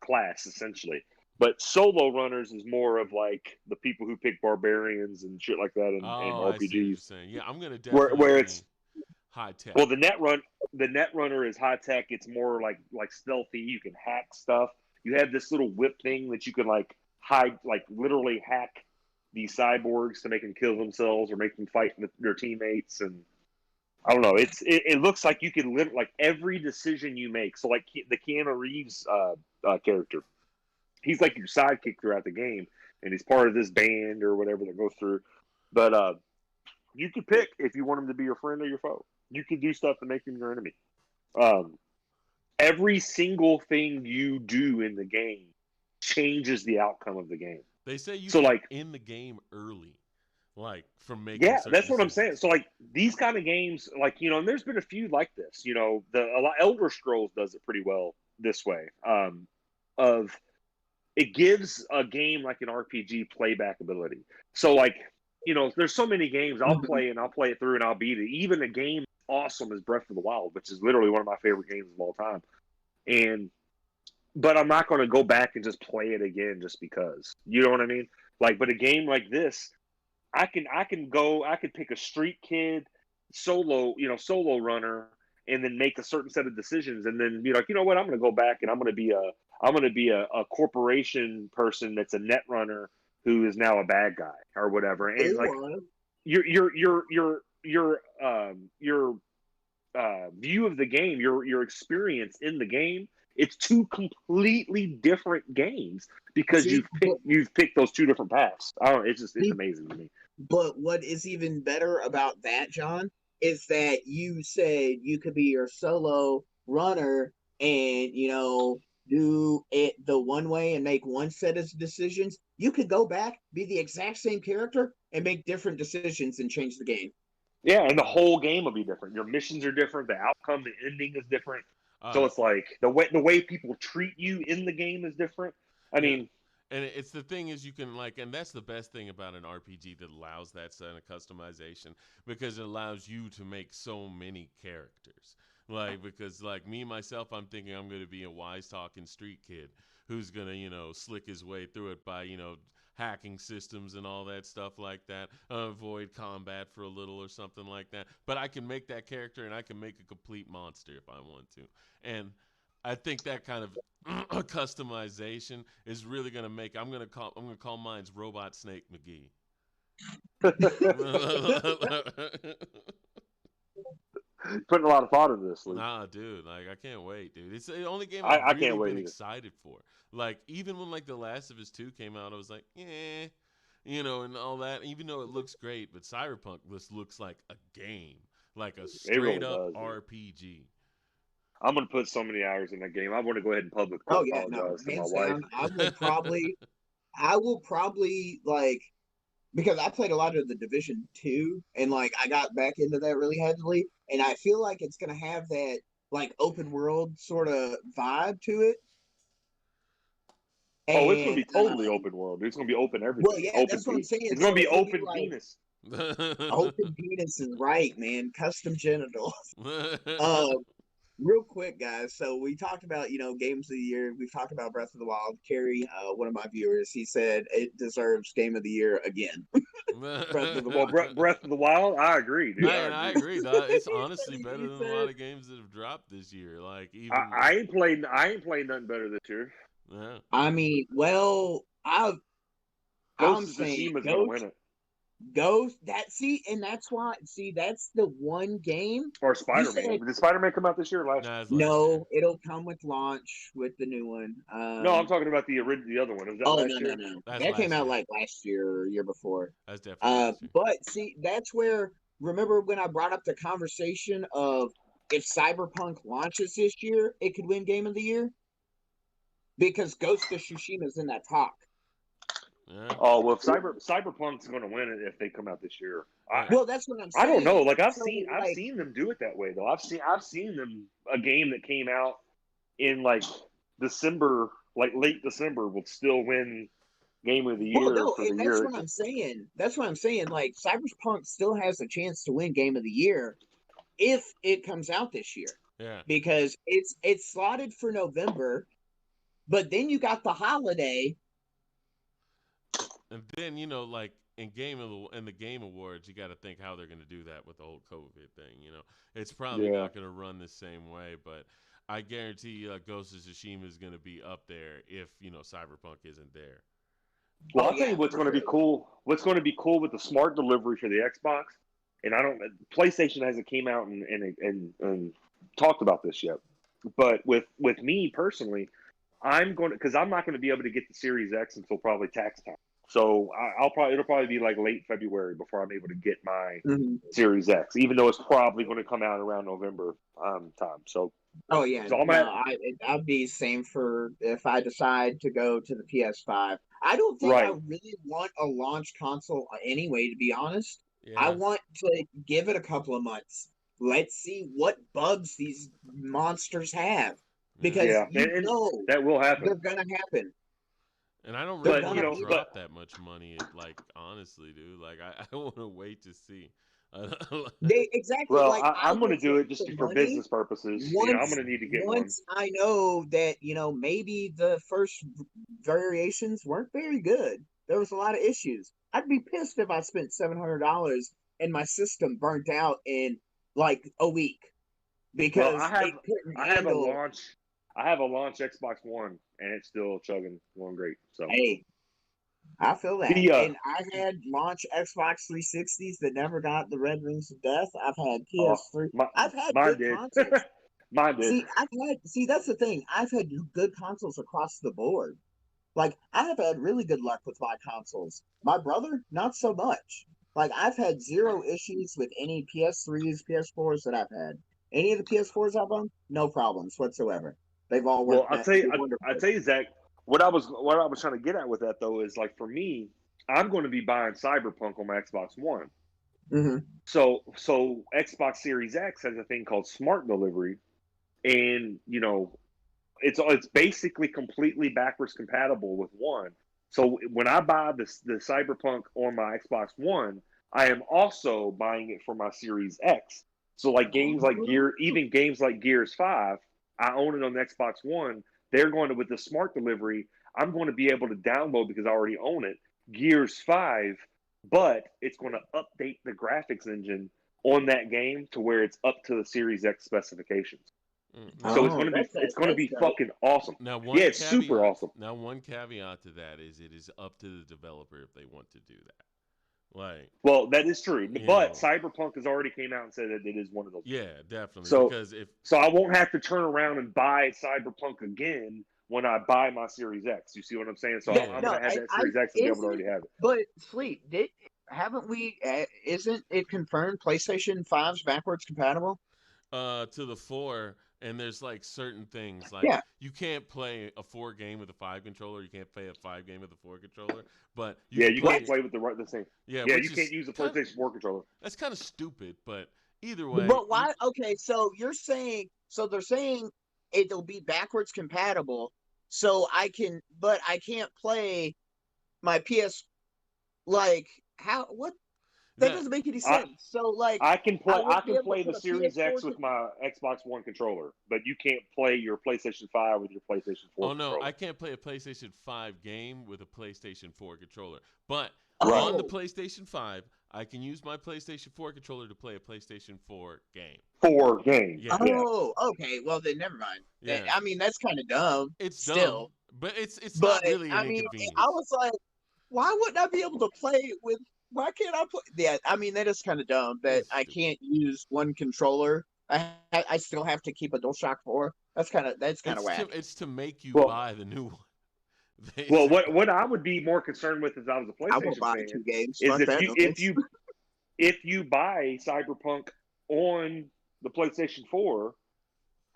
class essentially. But solo runners is more of like the people who pick barbarians and shit like that and I see what you're RPGs. saying. Yeah, I'm gonna definitely Where it's high tech. well, the net runner is high tech. It's more like stealthy. You can hack stuff. You have this little whip thing that you can like hide, like literally hack these cyborgs to make them kill themselves or make them fight their teammates. And I don't know. It looks like you can live like every decision you make. So like the Keanu Reeves character, he's like your sidekick throughout the game, and he's part of this band or whatever that goes through. But you could pick if you want him to be your friend or your foe. You can do stuff to make him your enemy. Every single thing you do in the game changes the outcome of the game. They say you so can like in the game early, like from making. Yeah, that's what I'm decisions. saying. So like these kind of games, like and there's been a few like this. Elder Scrolls does it pretty well this way. Of it gives a game like an RPG playback ability. So like there's so many games I'll play and I'll play it through and I'll beat it. Even a game awesome as Breath of the Wild, which is literally one of my favorite games of all time. But I'm not going to go back and just play it again just because. You know what I mean? Like, but a game like this, I can pick a street kid solo runner and then make a certain set of decisions and then be like, you know what, I'm going to go back and I'm going to be a corporation person that's a net runner who is now a bad guy or whatever. And like your view of the game, your experience in the game, it's two completely different games because you've picked those two different paths. I don't know, it's amazing to me. But what is even better about that, John, is that you said you could be your solo runner and do it the one way and make one set of decisions. You could go back, be the exact same character, and make different decisions and change the game. Yeah, and the whole game will be different. Your missions are different. The outcome, the ending is different. So it's like the way people treat you in the game is different. I mean, and it's the thing is you can and that's the best thing about an RPG that allows that kind of customization because it allows you to make so many characters. Because me myself, I'm thinking I'm going to be a wise talking street kid who's going to slick his way through it by hacking systems and all that stuff like that, avoid combat for a little or something like that. But I can make that character and I can make a complete monster if I want to. And I think that kind of customization is really going to make. I'm going to call mine Robot Snake McGee. Putting a lot of thought into this, Luke. Nah, dude, I can't wait, dude. It's the only game I I've can't really wait been either. excited for. Even when The Last of Us 2 came out, I was like, and all that. Even though it looks great, but Cyberpunk looks like a game, like a straight up RPG. I'm gonna put so many hours in that game. I want to go ahead and apologize to my wife. I will probably because I played a lot of the Division 2 and like I got back into that really heavily, and I feel like it's gonna have that like open world sort of vibe to it. Oh, it's gonna And be totally open world. It's gonna be open well, everything. yeah, Open that's what I'm penis. saying. It's gonna So be it'll be open like penis. open penis is right, man. Custom genitals. Um, Real quick, guys. So we talked about, games of the year. We've talked about Breath of the Wild. Kerry, one of my viewers, he said it deserves Game of the Year again. Breath of the Well, Wild. Breath of the Wild, I agree, dude. Hey, I and I agree. agree. Dog. It's He honestly said, better he than a lot said, of games that have dropped this year. Like I, even, I ain't played. I ain't played nothing better this year. yeah, I mean, well, I'm Ghost of saying Tsushima's gonna Ghost, win it, and that's why, that's the one game or you Spider Man. said. Did Spider Man come out this year or last year? nah, it's last year. No, it'll come with launch with the new one. No, I'm talking about the other one. Was that Oh, last no, no, year? no. That's That came last out year. like last year or year before. That's definitely last year. But see, that's where, remember when I brought up the conversation of if Cyberpunk launches this year, it could win Game of the Year? Because Ghost of Tsushima is in that talk. Yeah. Oh well, if Cyberpunk's gonna win it if they come out this year. Uh, Well, that's what I'm I don't know. saying. Like So, I've like, seen them do it that way though. I've seen them a game that came out in like December, like late December, will still win Game of the well, Year no, for the and that's year. what I'm saying. That's what I'm saying. Like, Cyberpunk still has a chance to win Game of the Year if it comes out this year. yeah. Because it's slotted for November, but then you got the holiday. And then like in the game awards, you got to think how they're going to do that with the whole COVID thing. It's probably Yeah. not going to run the same way, but I guarantee you, Ghost of Tsushima is going to be up there if Cyberpunk isn't there. Well, Oh I'll tell yeah, you what's for going to be sure. cool. What's going to be cool with the smart delivery for the Xbox, and I don't. PlayStation hasn't came out and talked about this yet. But with me personally, I'm going to because I'm not going to be able to get the Series X until probably tax time. So it'll probably be like late February before I'm able to get my Mm-hmm. Series X, even though it's probably going to come out around November time. Oh yeah, So I'm no, at I'd be same for if I decide to go to the PS5. I don't think I right. really want a launch console anyway, to be honest. I Yeah, want to give it a couple of months. Let's see what bugs these monsters have, yeah. because Yeah, and that will they're happen. gonna happen. And I don't They're really But want to gonna be there. but drop that much money. Like honestly, dude. Like I want to wait to see. Uh, They exactly well, like I I'm going to will do it wait just for for money business purposes. I'm once going to need to get one. once I know that maybe the first variations weren't very good. There was a lot of issues. I'd be pissed if I spent $700 and my system burnt out in like a week Well, because it couldn't I have a handle. launch I have a launch Xbox One, and it's still chugging, going great. So Hey, I feel that. the And I had launch Xbox 360s that never got the red rings of death. I've had PS3. my, I've had mine good did, consoles. mine did. See, that's the thing. I've had good consoles across the board. Like, I have had really good luck with my consoles. My brother, not so much. Like, I've had zero issues with any PS3s, PS4s that I've had. Any of the PS4s I've owned, no problems whatsoever. They've all Well, worked I'll wonderfully. tell you, Zach. What I was trying to get at with that though is like for me, I'm going to be buying Cyberpunk on my Xbox One. Hmm. So Xbox Series X has a thing called Smart Delivery, and it's basically completely backwards compatible with one. So when I buy the Cyberpunk on my Xbox One, I am also buying it for my Series X. So even games like Gears 5, I own it on the Xbox One. They're going to with the smart delivery. I'm going to be able to download because I already own it. Gears 5, but it's going to update the graphics engine on that game to where it's up to the Series X specifications. So now, Oh, it's going to that's be dope. fucking awesome. now Yeah, one it's super caveat. awesome. Now one caveat to that is it is up to the developer if they want to do that. Like Well, that is true, you but know, Cyberpunk has already came out and said that it is one of those games. yeah, definitely. So, Because if so I won't have to turn around and buy Cyberpunk again when I buy my Series X. You see what I'm saying? So Yeah, I'm yeah, going no, to have that I Series X and be able to isn't. already have it. But sleep, haven't we? Isn't it confirmed PlayStation 5's backwards compatible? to the 4, and there's like certain things like Yeah. you can't play a 4 game with a 5 controller. You can't play a 5 game with a 4 controller, but you Yeah, can you What? can't play. play with the same. Yeah, Yeah, which you can't is use a kind. PlayStation 4 controller. That's kind of stupid, but either way, But why? Okay, so you're saying, so they're saying it'll be backwards compatible, so I can, but I can't play my PS. Like, how? What? That that doesn't make any I sense. So, like, I can I play I wouldn't be can able to play the put a Series PS4. X with my Xbox One controller, but you can't play your PlayStation 5 with your PlayStation 4 oh no, controller. I can't play a PlayStation 5 game with a PlayStation 4 controller. But on the Oh, PlayStation 5, I can use my PlayStation 4 controller to play a PlayStation 4 game. 4 games. Yeah, Yeah. oh, okay. Well, then never mind. yeah. I mean, that's kind of dumb It's dumb, still. but it's But not really an I mean, I inconvenience. was like, why wouldn't I be able to play with? Why can't I play? Yeah, I mean that is kind of dumb that It's I stupid. can't use one controller. I still have to keep a DualShock 4. That's kind of whack. It's to make you Well, buy the new one, well, basically. what I would be more concerned with if I was a I won't PlayStation buy fan 2 games. is Fuck that noise. if you buy Cyberpunk on the PlayStation 4,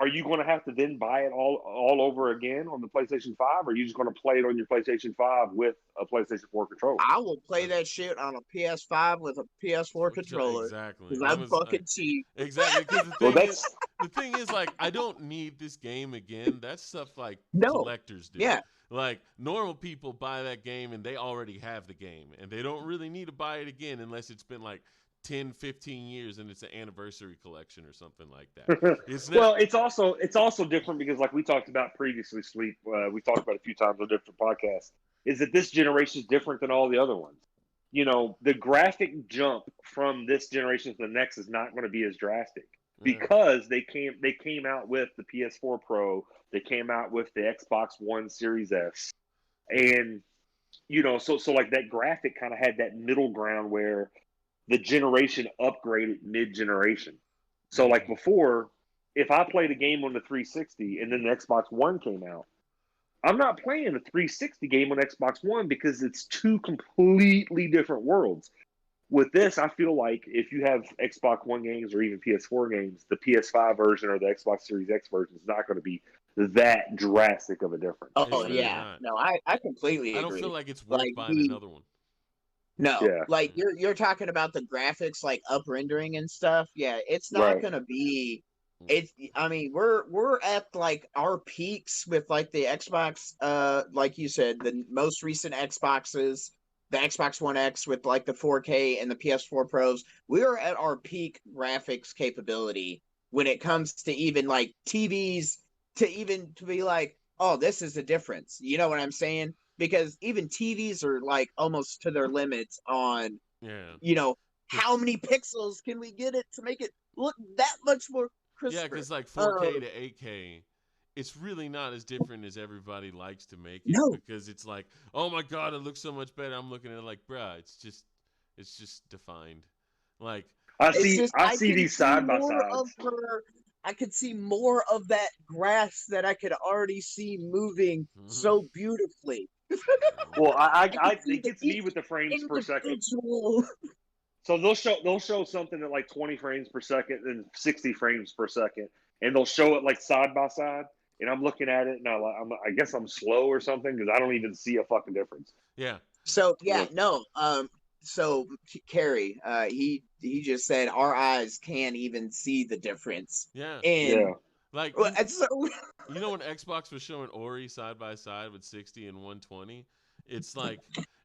are you going to have to then buy it all over again on the PlayStation 5, or are you just going to play it on your PlayStation 5 with a PlayStation 4 controller? I will play that shit on a PS5 with a PS4 controller Exactly. because I'm fucking cheap. Exactly because Well, that's the thing is like I don't need this game again. That's stuff like No, collectors do. yeah, Like normal people buy that game and they already have the game and they don't really need to buy it again unless it's been like 10, 15 years and it's an anniversary collection or something like that. It's not. well, it's also different because, like we talked about previously, Sleep. We talked about a few times on different podcasts. Is that this generation is different than all the other ones? You know, the graphic jump from this generation to the next is not going to be as drastic Yeah. because they came out with the PS4 Pro, they came out with the Xbox One Series S, and so like that graphic kind of had that middle ground where the generation upgraded mid-generation. So like Mm. before, if I played a game on the 360 and then the Xbox One came out, I'm not playing a 360 game on Xbox One because it's two completely different worlds. With this, I feel like if you have Xbox One games or even PS4 games, the PS5 version or the Xbox Series X version is not going to be that drastic of a difference. It's oh really yeah, not. no, I completely I don't feel agree. like it's worth Like buying the another one. No, Yeah, like you're talking about the graphics, like up rendering and stuff. Yeah, it's not right. gonna be. Mm. It's. I mean, we're at like our peaks with like the Xbox. Like you said, the most recent Xboxes, the Xbox One X with like the 4K and the PS4 Pros. We are at our peak graphics capability when it comes to even like TVs to be like, oh, this is the difference. You know what I'm saying? Because even TVs are like almost to their limits on, Yeah. you know, how Cause many pixels can we get it to make it look that much more yeah, crisper? cause like 4K to 8K, it's really not as different as everybody likes to make it No, because it's like, oh my god, it looks so much better. I'm looking at it like, bruh, it's just defined. Like, I it's see. just I I see can these see side by more of sides. her. I could see more of that grass that I could already see moving so beautifully. Well, I could see it the gets me each with the frames per second. individual. So they'll show something at like 20 frames per second and 60 frames per second, and they'll show it like side by side. And I'm looking at it, and I guess I'm slow or something because I don't even see a fucking difference. yeah, So You yeah, know? no. So Carrie, he just said our eyes can't even see the difference. yeah. And Yeah. Like well, it's so you know when Xbox was showing Ori side by side with 60 and 120, it's like,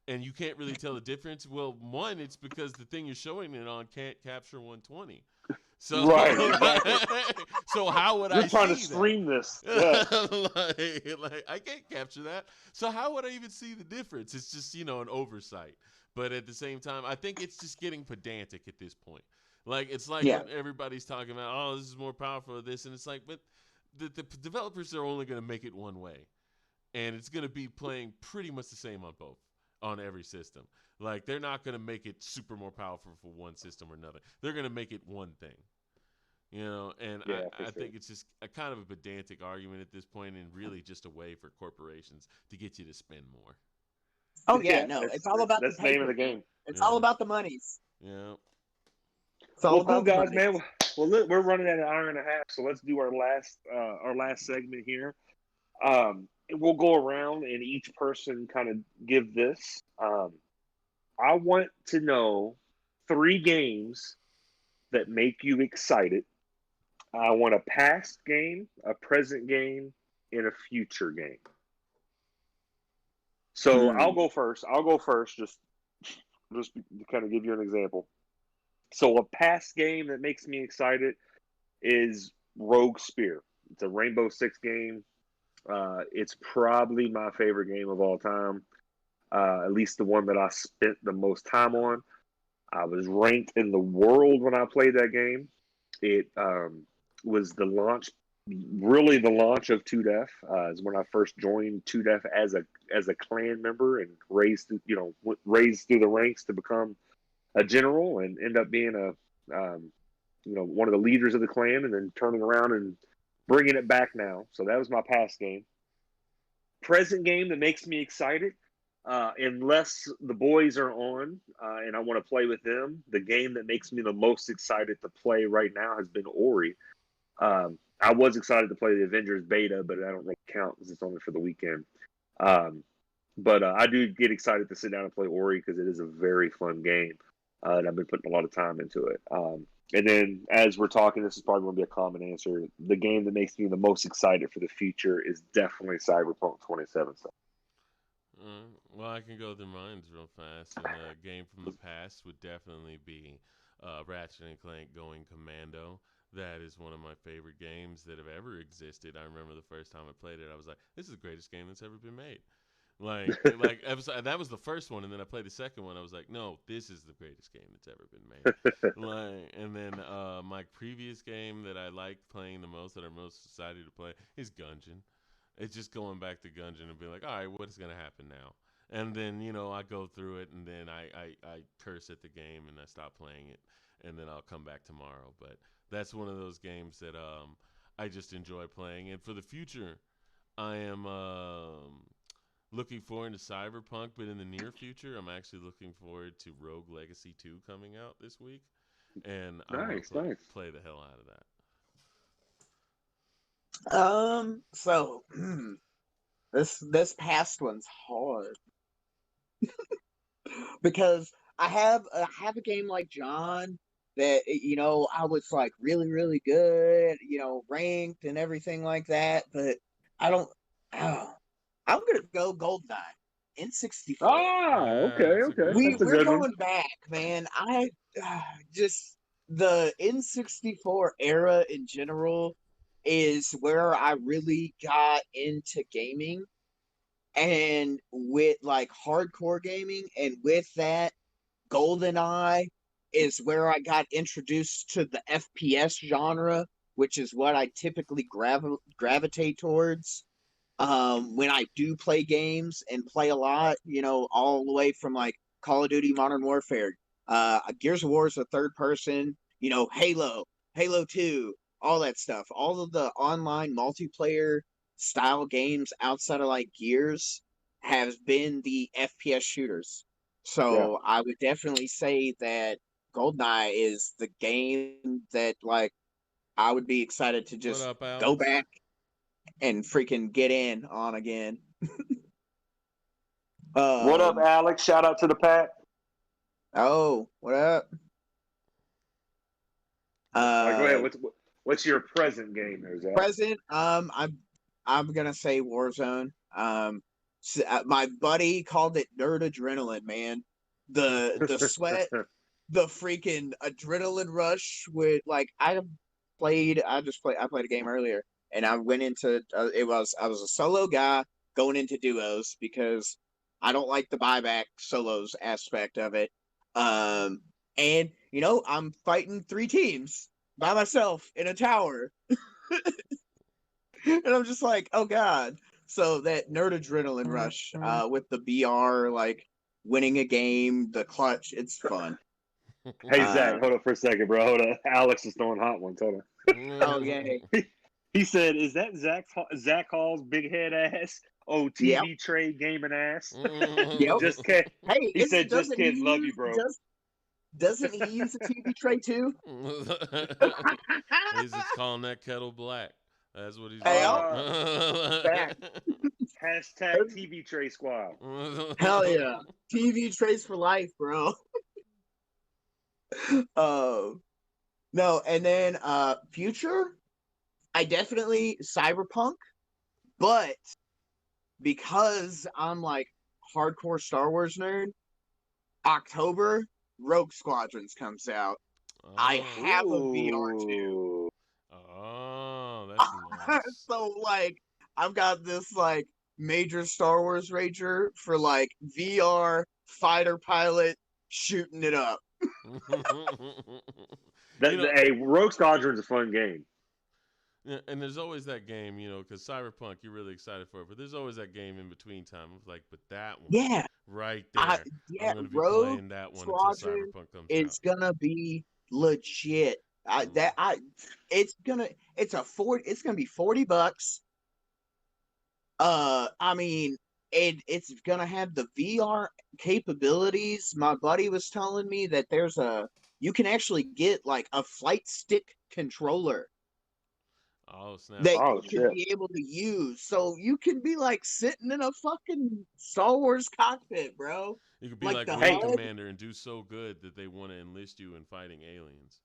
and you can't really tell the difference. Well, one, it's because the thing you're showing it on can't capture 120. So, Right. Exactly. so how would You're I trying to see that? stream this. Yeah. like I can't capture that. So how would I even see the difference? It's just an oversight. But at the same time, I think it's just getting pedantic at this point. Like it's like yeah. when everybody's talking about, oh, this is more powerful than this, and it's like, but the developers are only going to make it one way, and it's going to be playing pretty much the same on both, on every system. Like they're not going to make it super more powerful for one system or another. They're going to make it one thing. And Yeah, for I sure. think it's just a kind of a pedantic argument at this point, and really just a way for corporations to get you to spend more. Oh yeah, Yeah. no. That's It's all about the that's the name of paper. the game. It's all Yeah, about the monies. yeah. It's all Well, cool about the guys, monies. man. Well, look, we're running at an hour and a half, so let's do our last segment here. We'll go around and each person kind of give this. I want to know 3 games that make you excited. I want a past game, a present game, and a future game. So I'll go first. Just to kind of give you an example. So a past game that makes me excited is Rogue Spear. It's a Rainbow Six game. It's probably my favorite game of all time. At least the one that I spent the most time on. I was ranked in the world when I played that game. It was the launch, really the launch of 2Def. Is when I first joined 2Def as a clan member and raised through the ranks to become a general and end up being one of the leaders of the clan, and then turning around and bringing it back now. So that was my past game. Present game that makes me excited. Unless the boys are on and I want to play with them, the game that makes me the most excited to play right now has been Ori. I was excited to play the Avengers beta, but I don't really count because it's only for the weekend. But I do get excited to sit down and play Ori because it is a very fun game, and I've been putting a lot of time into it. And then as we're talking, this is probably going to be a common answer. The game that makes me the most excited for the future is definitely Cyberpunk 2077. Well, I can go through mine real fast. And a game from the past would definitely be Ratchet and Clank Going Commando. That is one of my favorite games that have ever existed. I remember the first time I played it, I was like, "This is the greatest game that's ever been made." That was the first one, and then I played the second one. I was like, "No, this is the greatest game that's ever been made." And then my previous game that I liked playing the most, that I'm most excited to play, is Gungeon. It's just going back to Gungeon and being like, all right, what is going to happen now? And then, I go through it, and then I curse at the game, and I stop playing it, and then I'll come back tomorrow. But that's one of those games that I just enjoy playing. And for the future, I am looking forward to Cyberpunk, but in the near future, I'm actually looking forward to Rogue Legacy 2 coming out this week, and I'm going to play the hell out of that. So this past one's hard because I have a game like John that I was like really really good, ranked and everything like that, but I don't. Oh, I'm gonna go GoldenEye N64. Okay. We're going back, man. I just the N64 era in general is where I really got into gaming, and with like hardcore gaming, and with that, GoldenEye is where I got introduced to the FPS genre, which is what I typically gravitate towards. When I do play games and play a lot, all the way from like Call of Duty Modern Warfare, Gears of War is a third person, Halo 2, all that stuff. All of the online multiplayer style games outside of like Gears have been the FPS shooters. So I would definitely say that GoldenEye is the game that like I would be excited to just go back and freaking get in on again. What up, Alex? Shout out to the Pat. Oh, what up? Go ahead. What's your present game there, Zach? Present, I'm gonna say Warzone. My buddy called it nerd adrenaline, man. The sweat, the freaking adrenaline rush with like I played a game earlier, and I went into I was a solo guy going into duos because I don't like the buyback solos aspect of it. And I'm fighting 3 teams by myself in a tower. And I'm just like, oh god. So that nerd adrenaline rush with the BR, like winning a game, the clutch, it's fun. Hey Zach, hold up for a second, bro. Hold up. Alex is throwing hot ones. Hold on. Oh yeah. He said, "Is that Zach Hall's big head ass? Oh, TV trade gaming ass." Yep. Just kidding. Hey, he said, "Just kids love you, bro." Doesn't he use a TV tray too? He's just calling that kettle black. That's what he's Hey, doing. back. Hashtag TV Tray Squad. Hell yeah. TV trays for life, bro. No, and then Future, I definitely Cyberpunk, but because I'm like hardcore Star Wars nerd, October Rogue Squadrons comes out. I have a VR too. Oh, that's nice. So like I've got this like major Star Wars rager for like VR fighter pilot shooting it up. Hey, Rogue Squadron's a fun game. Yeah, and there's always that game, because Cyberpunk, you're really excited for it, but there's always that game in between time. It's like, but that one, Yeah, right there, I'm gonna be Rogue playing that one until Squadron Cyberpunk comes is out. gonna be legit. It's gonna be $40. I mean, it's gonna have the VR capabilities. My buddy was telling me that you can actually get like a flight stick controller Oh snap! that Oh you shit! can be able to use. So you can be like sitting in a fucking Star Wars cockpit, bro. You could be Like like the Wing HUD. Commander and do so good that they want to enlist you in fighting aliens.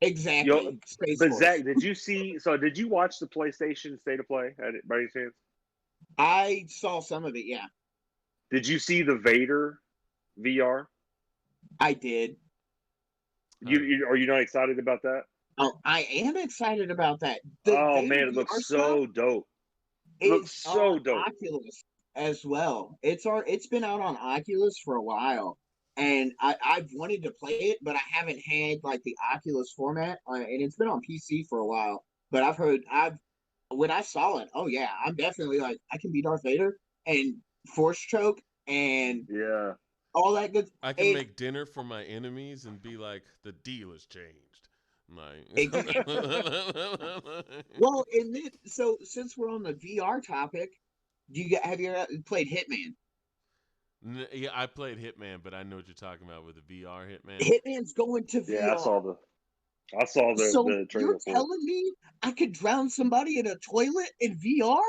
Exactly. Space But Force. Zach, did you see? So, did you watch the PlayStation State of Play by any chance? I saw some of it, yeah. Did you see the Vader VR? I did. Are you not excited about that? Oh, I am excited about that. Oh Vader man, it VR looks stuff so dope. It looks is so on dope. Oculus as well. It's been out on Oculus for a while, and I've wanted to play it, but I haven't had like the Oculus format, and it's been on PC for a while. But when I saw it, oh yeah, I'm definitely like I can be Darth Vader and Force choke and Yeah. all that good. I can make dinner for my enemies and be like, the deal has changed. Like, Well, so since we're on the VR topic, have you ever played Hitman? Yeah, I played Hitman, but I know what you're talking about with the VR Hitman. Hitman's going to Yeah, VR. I saw So the you're trailer for it. telling me I could drown somebody in a toilet in VR?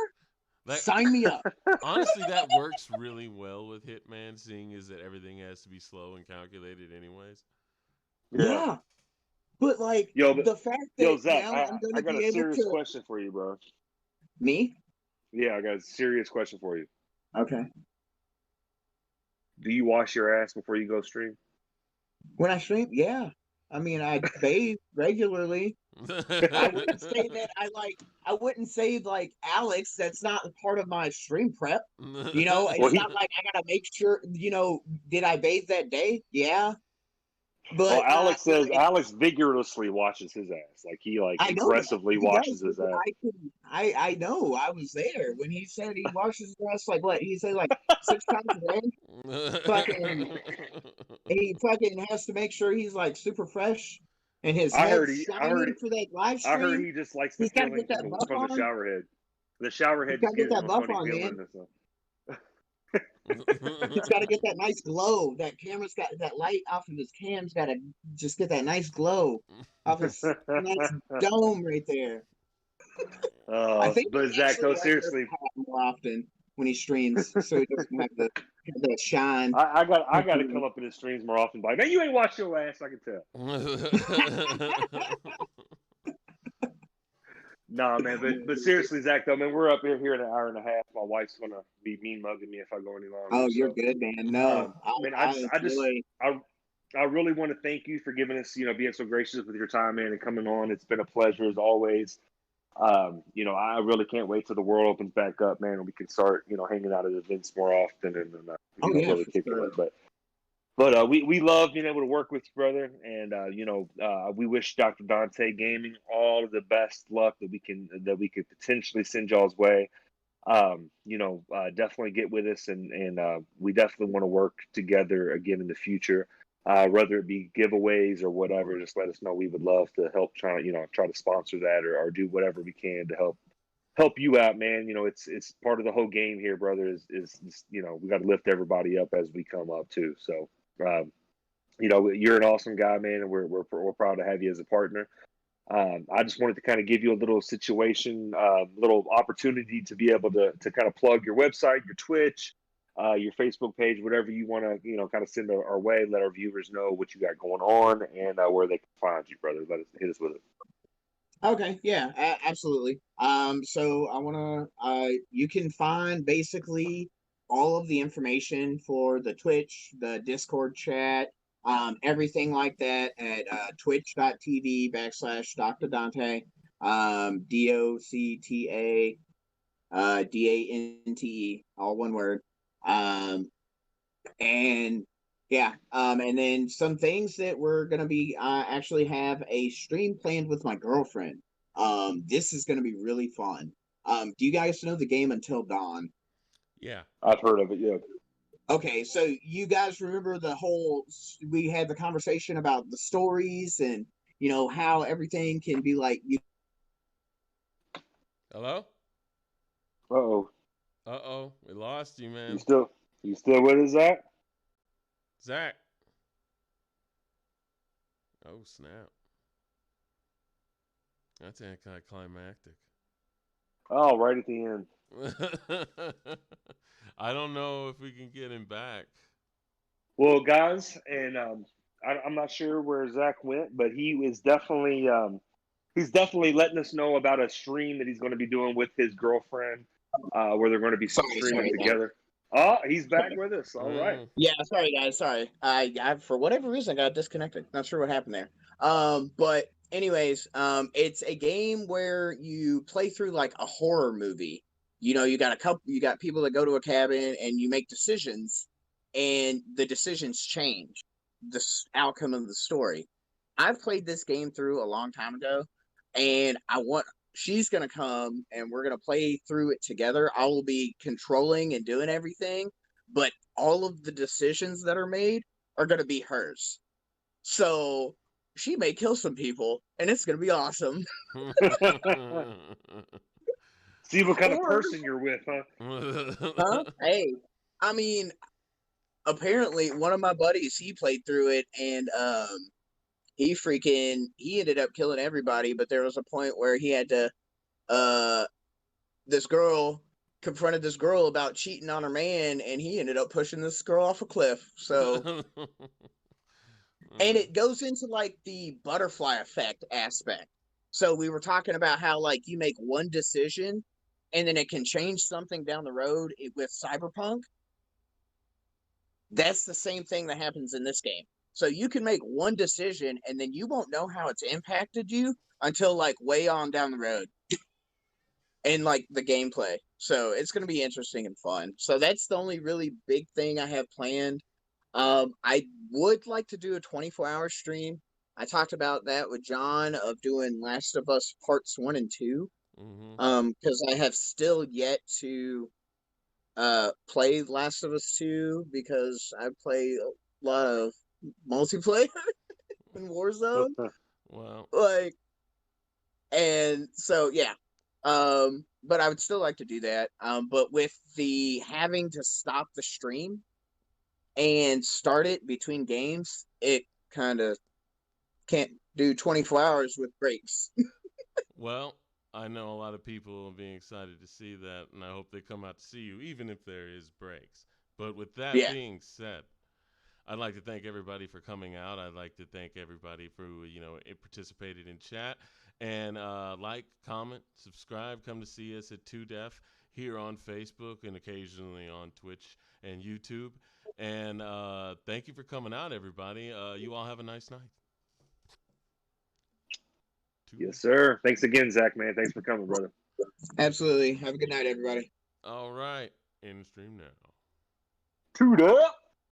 That Sign me up. honestly, that works really well with Hitman, seeing as that everything has to be slow and calculated, anyways. Yeah. But like the fact yo, that Zach, now I'm going I to got be a able serious to question for you, bro. me? Yeah, I got a serious question for you. Okay. Do you wash your ass before you go stream? When I stream, yeah. I mean, I bathe regularly. I wouldn't say that I wouldn't say like Alex, that's not part of my stream prep. Well, It's not like I gotta make sure, did I bathe that day? Yeah. But Alex vigorously washes his ass. Like he I know that. aggressively He washes does. his ass. I know. I was there when he said he washes his ass like what? He said like 6 times a day. Fucking he fucking has to make sure he's like super fresh and his head's shiny for that live I heard stream. he just likes the He's got to feeling get that buff from the on. shower head. The shower He's head got just to get gives him that a buff funny on, feeling. man. He's got to get that nice glow. That camera's got that light off of his cam's got to just get that nice glow off his nice dome right there. I think But he Zach, actually though, wears seriously, a hat more often when he streams, so he doesn't have that shine. I got to come up in his streams more often. Like, man, you ain't washed your ass. I can tell. Nah, man, but seriously, Zach, though, man, we're up here in an hour and a half. My wife's gonna be mean mugging me if I go any longer. Oh, you're good, man. No, I really want to thank you for giving us, being so gracious with your time, man, and coming on. It's been a pleasure as always. I really can't wait till the world opens back up, man, and we can start, hanging out at events more often and really kicking it. But we love being able to work with you, brother, and we wish Doctor Dante Gaming all of the best luck that we could potentially send y'all's way. Definitely get with us, and we definitely want to work together again in the future. Whether it be giveaways or whatever, just let us know. We would love to help try to sponsor that or do whatever we can to help you out, man. It's part of the whole game here, brother. Is we got to lift everybody up as we come up too. So you're an awesome guy, man, and we're proud to have you as a partner. I just wanted to kind of give you a little situation, little opportunity to be able to kind of plug your website, your Twitch, your Facebook page, whatever you want to, kind of send our way. Let our viewers know what you got going on and where they can find you, brother. Hit us with it. Okay, yeah, absolutely. So I want to, you can find basically all of the information for the Twitch, the Discord chat, everything like that at twitch.tv/ Docta Dante, DOCTA, DANTE, all one word. And yeah, and then some things that we're gonna be actually have a stream planned with my girlfriend. This is gonna be really fun. Do you guys know the game Until Dawn? Yeah. I've heard of it. Yeah. Okay, so you guys remember we had the conversation about the stories and how everything can be like Hello? Uh-oh. Uh-oh. We lost you, man. You still with us, Zach? Zach. Oh, snap. That's anticlimactic. Oh, right at the end. I don't know if we can get him back. Well, guys, and I'm not sure where Zach went, but he's definitely letting us know about a stream that he's going to be doing with his girlfriend, where they're going to be streaming together. Oh, he's back with us. All right. Yeah, sorry guys, sorry. I for whatever reason got disconnected. Not sure what happened there. But anyways, it's a game where you play through like a horror movie. You got people that go to a cabin and you make decisions, and the decisions change the outcome of the story. I've played this game through a long time ago, and she's gonna come and we're gonna play through it together. I will be controlling and doing everything, but all of the decisions that are made are gonna be hers. So she may kill some people, and it's gonna be awesome. See what kind of person you're with, huh? Huh? Hey, I mean, apparently one of my buddies he played through it, and he ended up killing everybody. But there was a point where he had to this girl confronted this girl about cheating on her man, and he ended up pushing this girl off a cliff. So, and it goes into like the butterfly effect aspect. So we were talking about how like you make one decision, and then it can change something down the road with Cyberpunk. That's the same thing that happens in this game. So you can make one decision, and then you won't know how it's impacted you until like way on down the road in like the gameplay. So it's going to be interesting and fun. So that's the only really big thing I have planned. I would like to do a 24-hour stream. I talked about that with John of doing Last of Us parts 1 and 2. Because I have still yet to play Last of Us 2 because I play a lot of multiplayer in Warzone. Wow. Like, and so yeah. But I would still like to do that. But with the having to stop the stream and start it between games, it kind of can't do 24 hours with breaks. Well, I know a lot of people are being excited to see that, and I hope they come out to see you, even if there is breaks. But with that being said, I'd like to thank everybody for coming out. I'd like to thank everybody for it participated in chat. And like, comment, subscribe. Come to see us at 2Def here on Facebook and occasionally on Twitch and YouTube. And thank you for coming out, everybody. You all have a nice night. Yes, sir. Thanks again, Zach, man. Thanks for coming, brother. Absolutely. Have a good night, everybody. All right. In the stream now. 2Def.